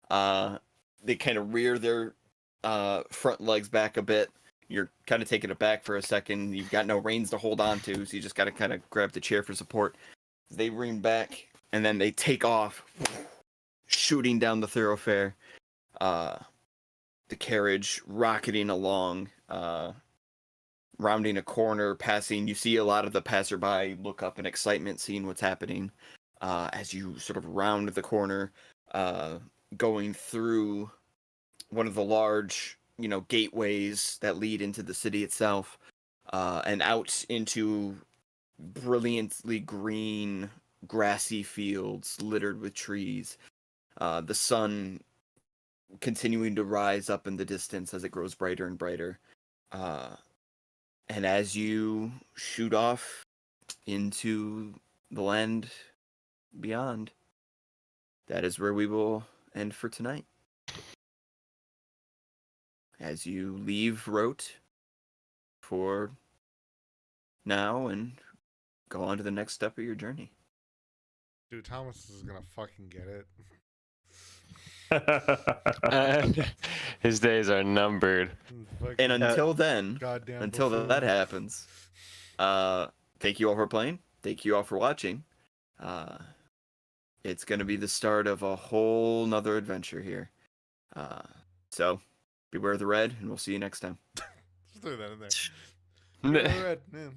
They kind of rear their front legs back a bit. You're kind of taking it back for a second. You've got no reins to hold on to, so you just got to kind of grab the chair for support. They rein back, and then they take off, shooting down the thoroughfare. The carriage rocketing along, rounding a corner, passing. You see a lot of the passerby look up in excitement, seeing what's happening. As you sort of round the corner, going through one of the large, gateways that lead into the city itself, and out into brilliantly green, grassy fields littered with trees. The sun continuing to rise up in the distance as it grows brighter and brighter. And as you shoot off into the land beyond, that is where we will end for tonight. As you leave Rote for now and go on to the next step of your journey. Dude, Thomas is gonna fucking get it. His days are numbered. And until then, Goddamn until buffoon. that happens, thank you all for playing. Thank you all for watching. It's going to be the start of a whole nother adventure here. So beware the red, and we'll see you next time. Just throw that in there. Red, man.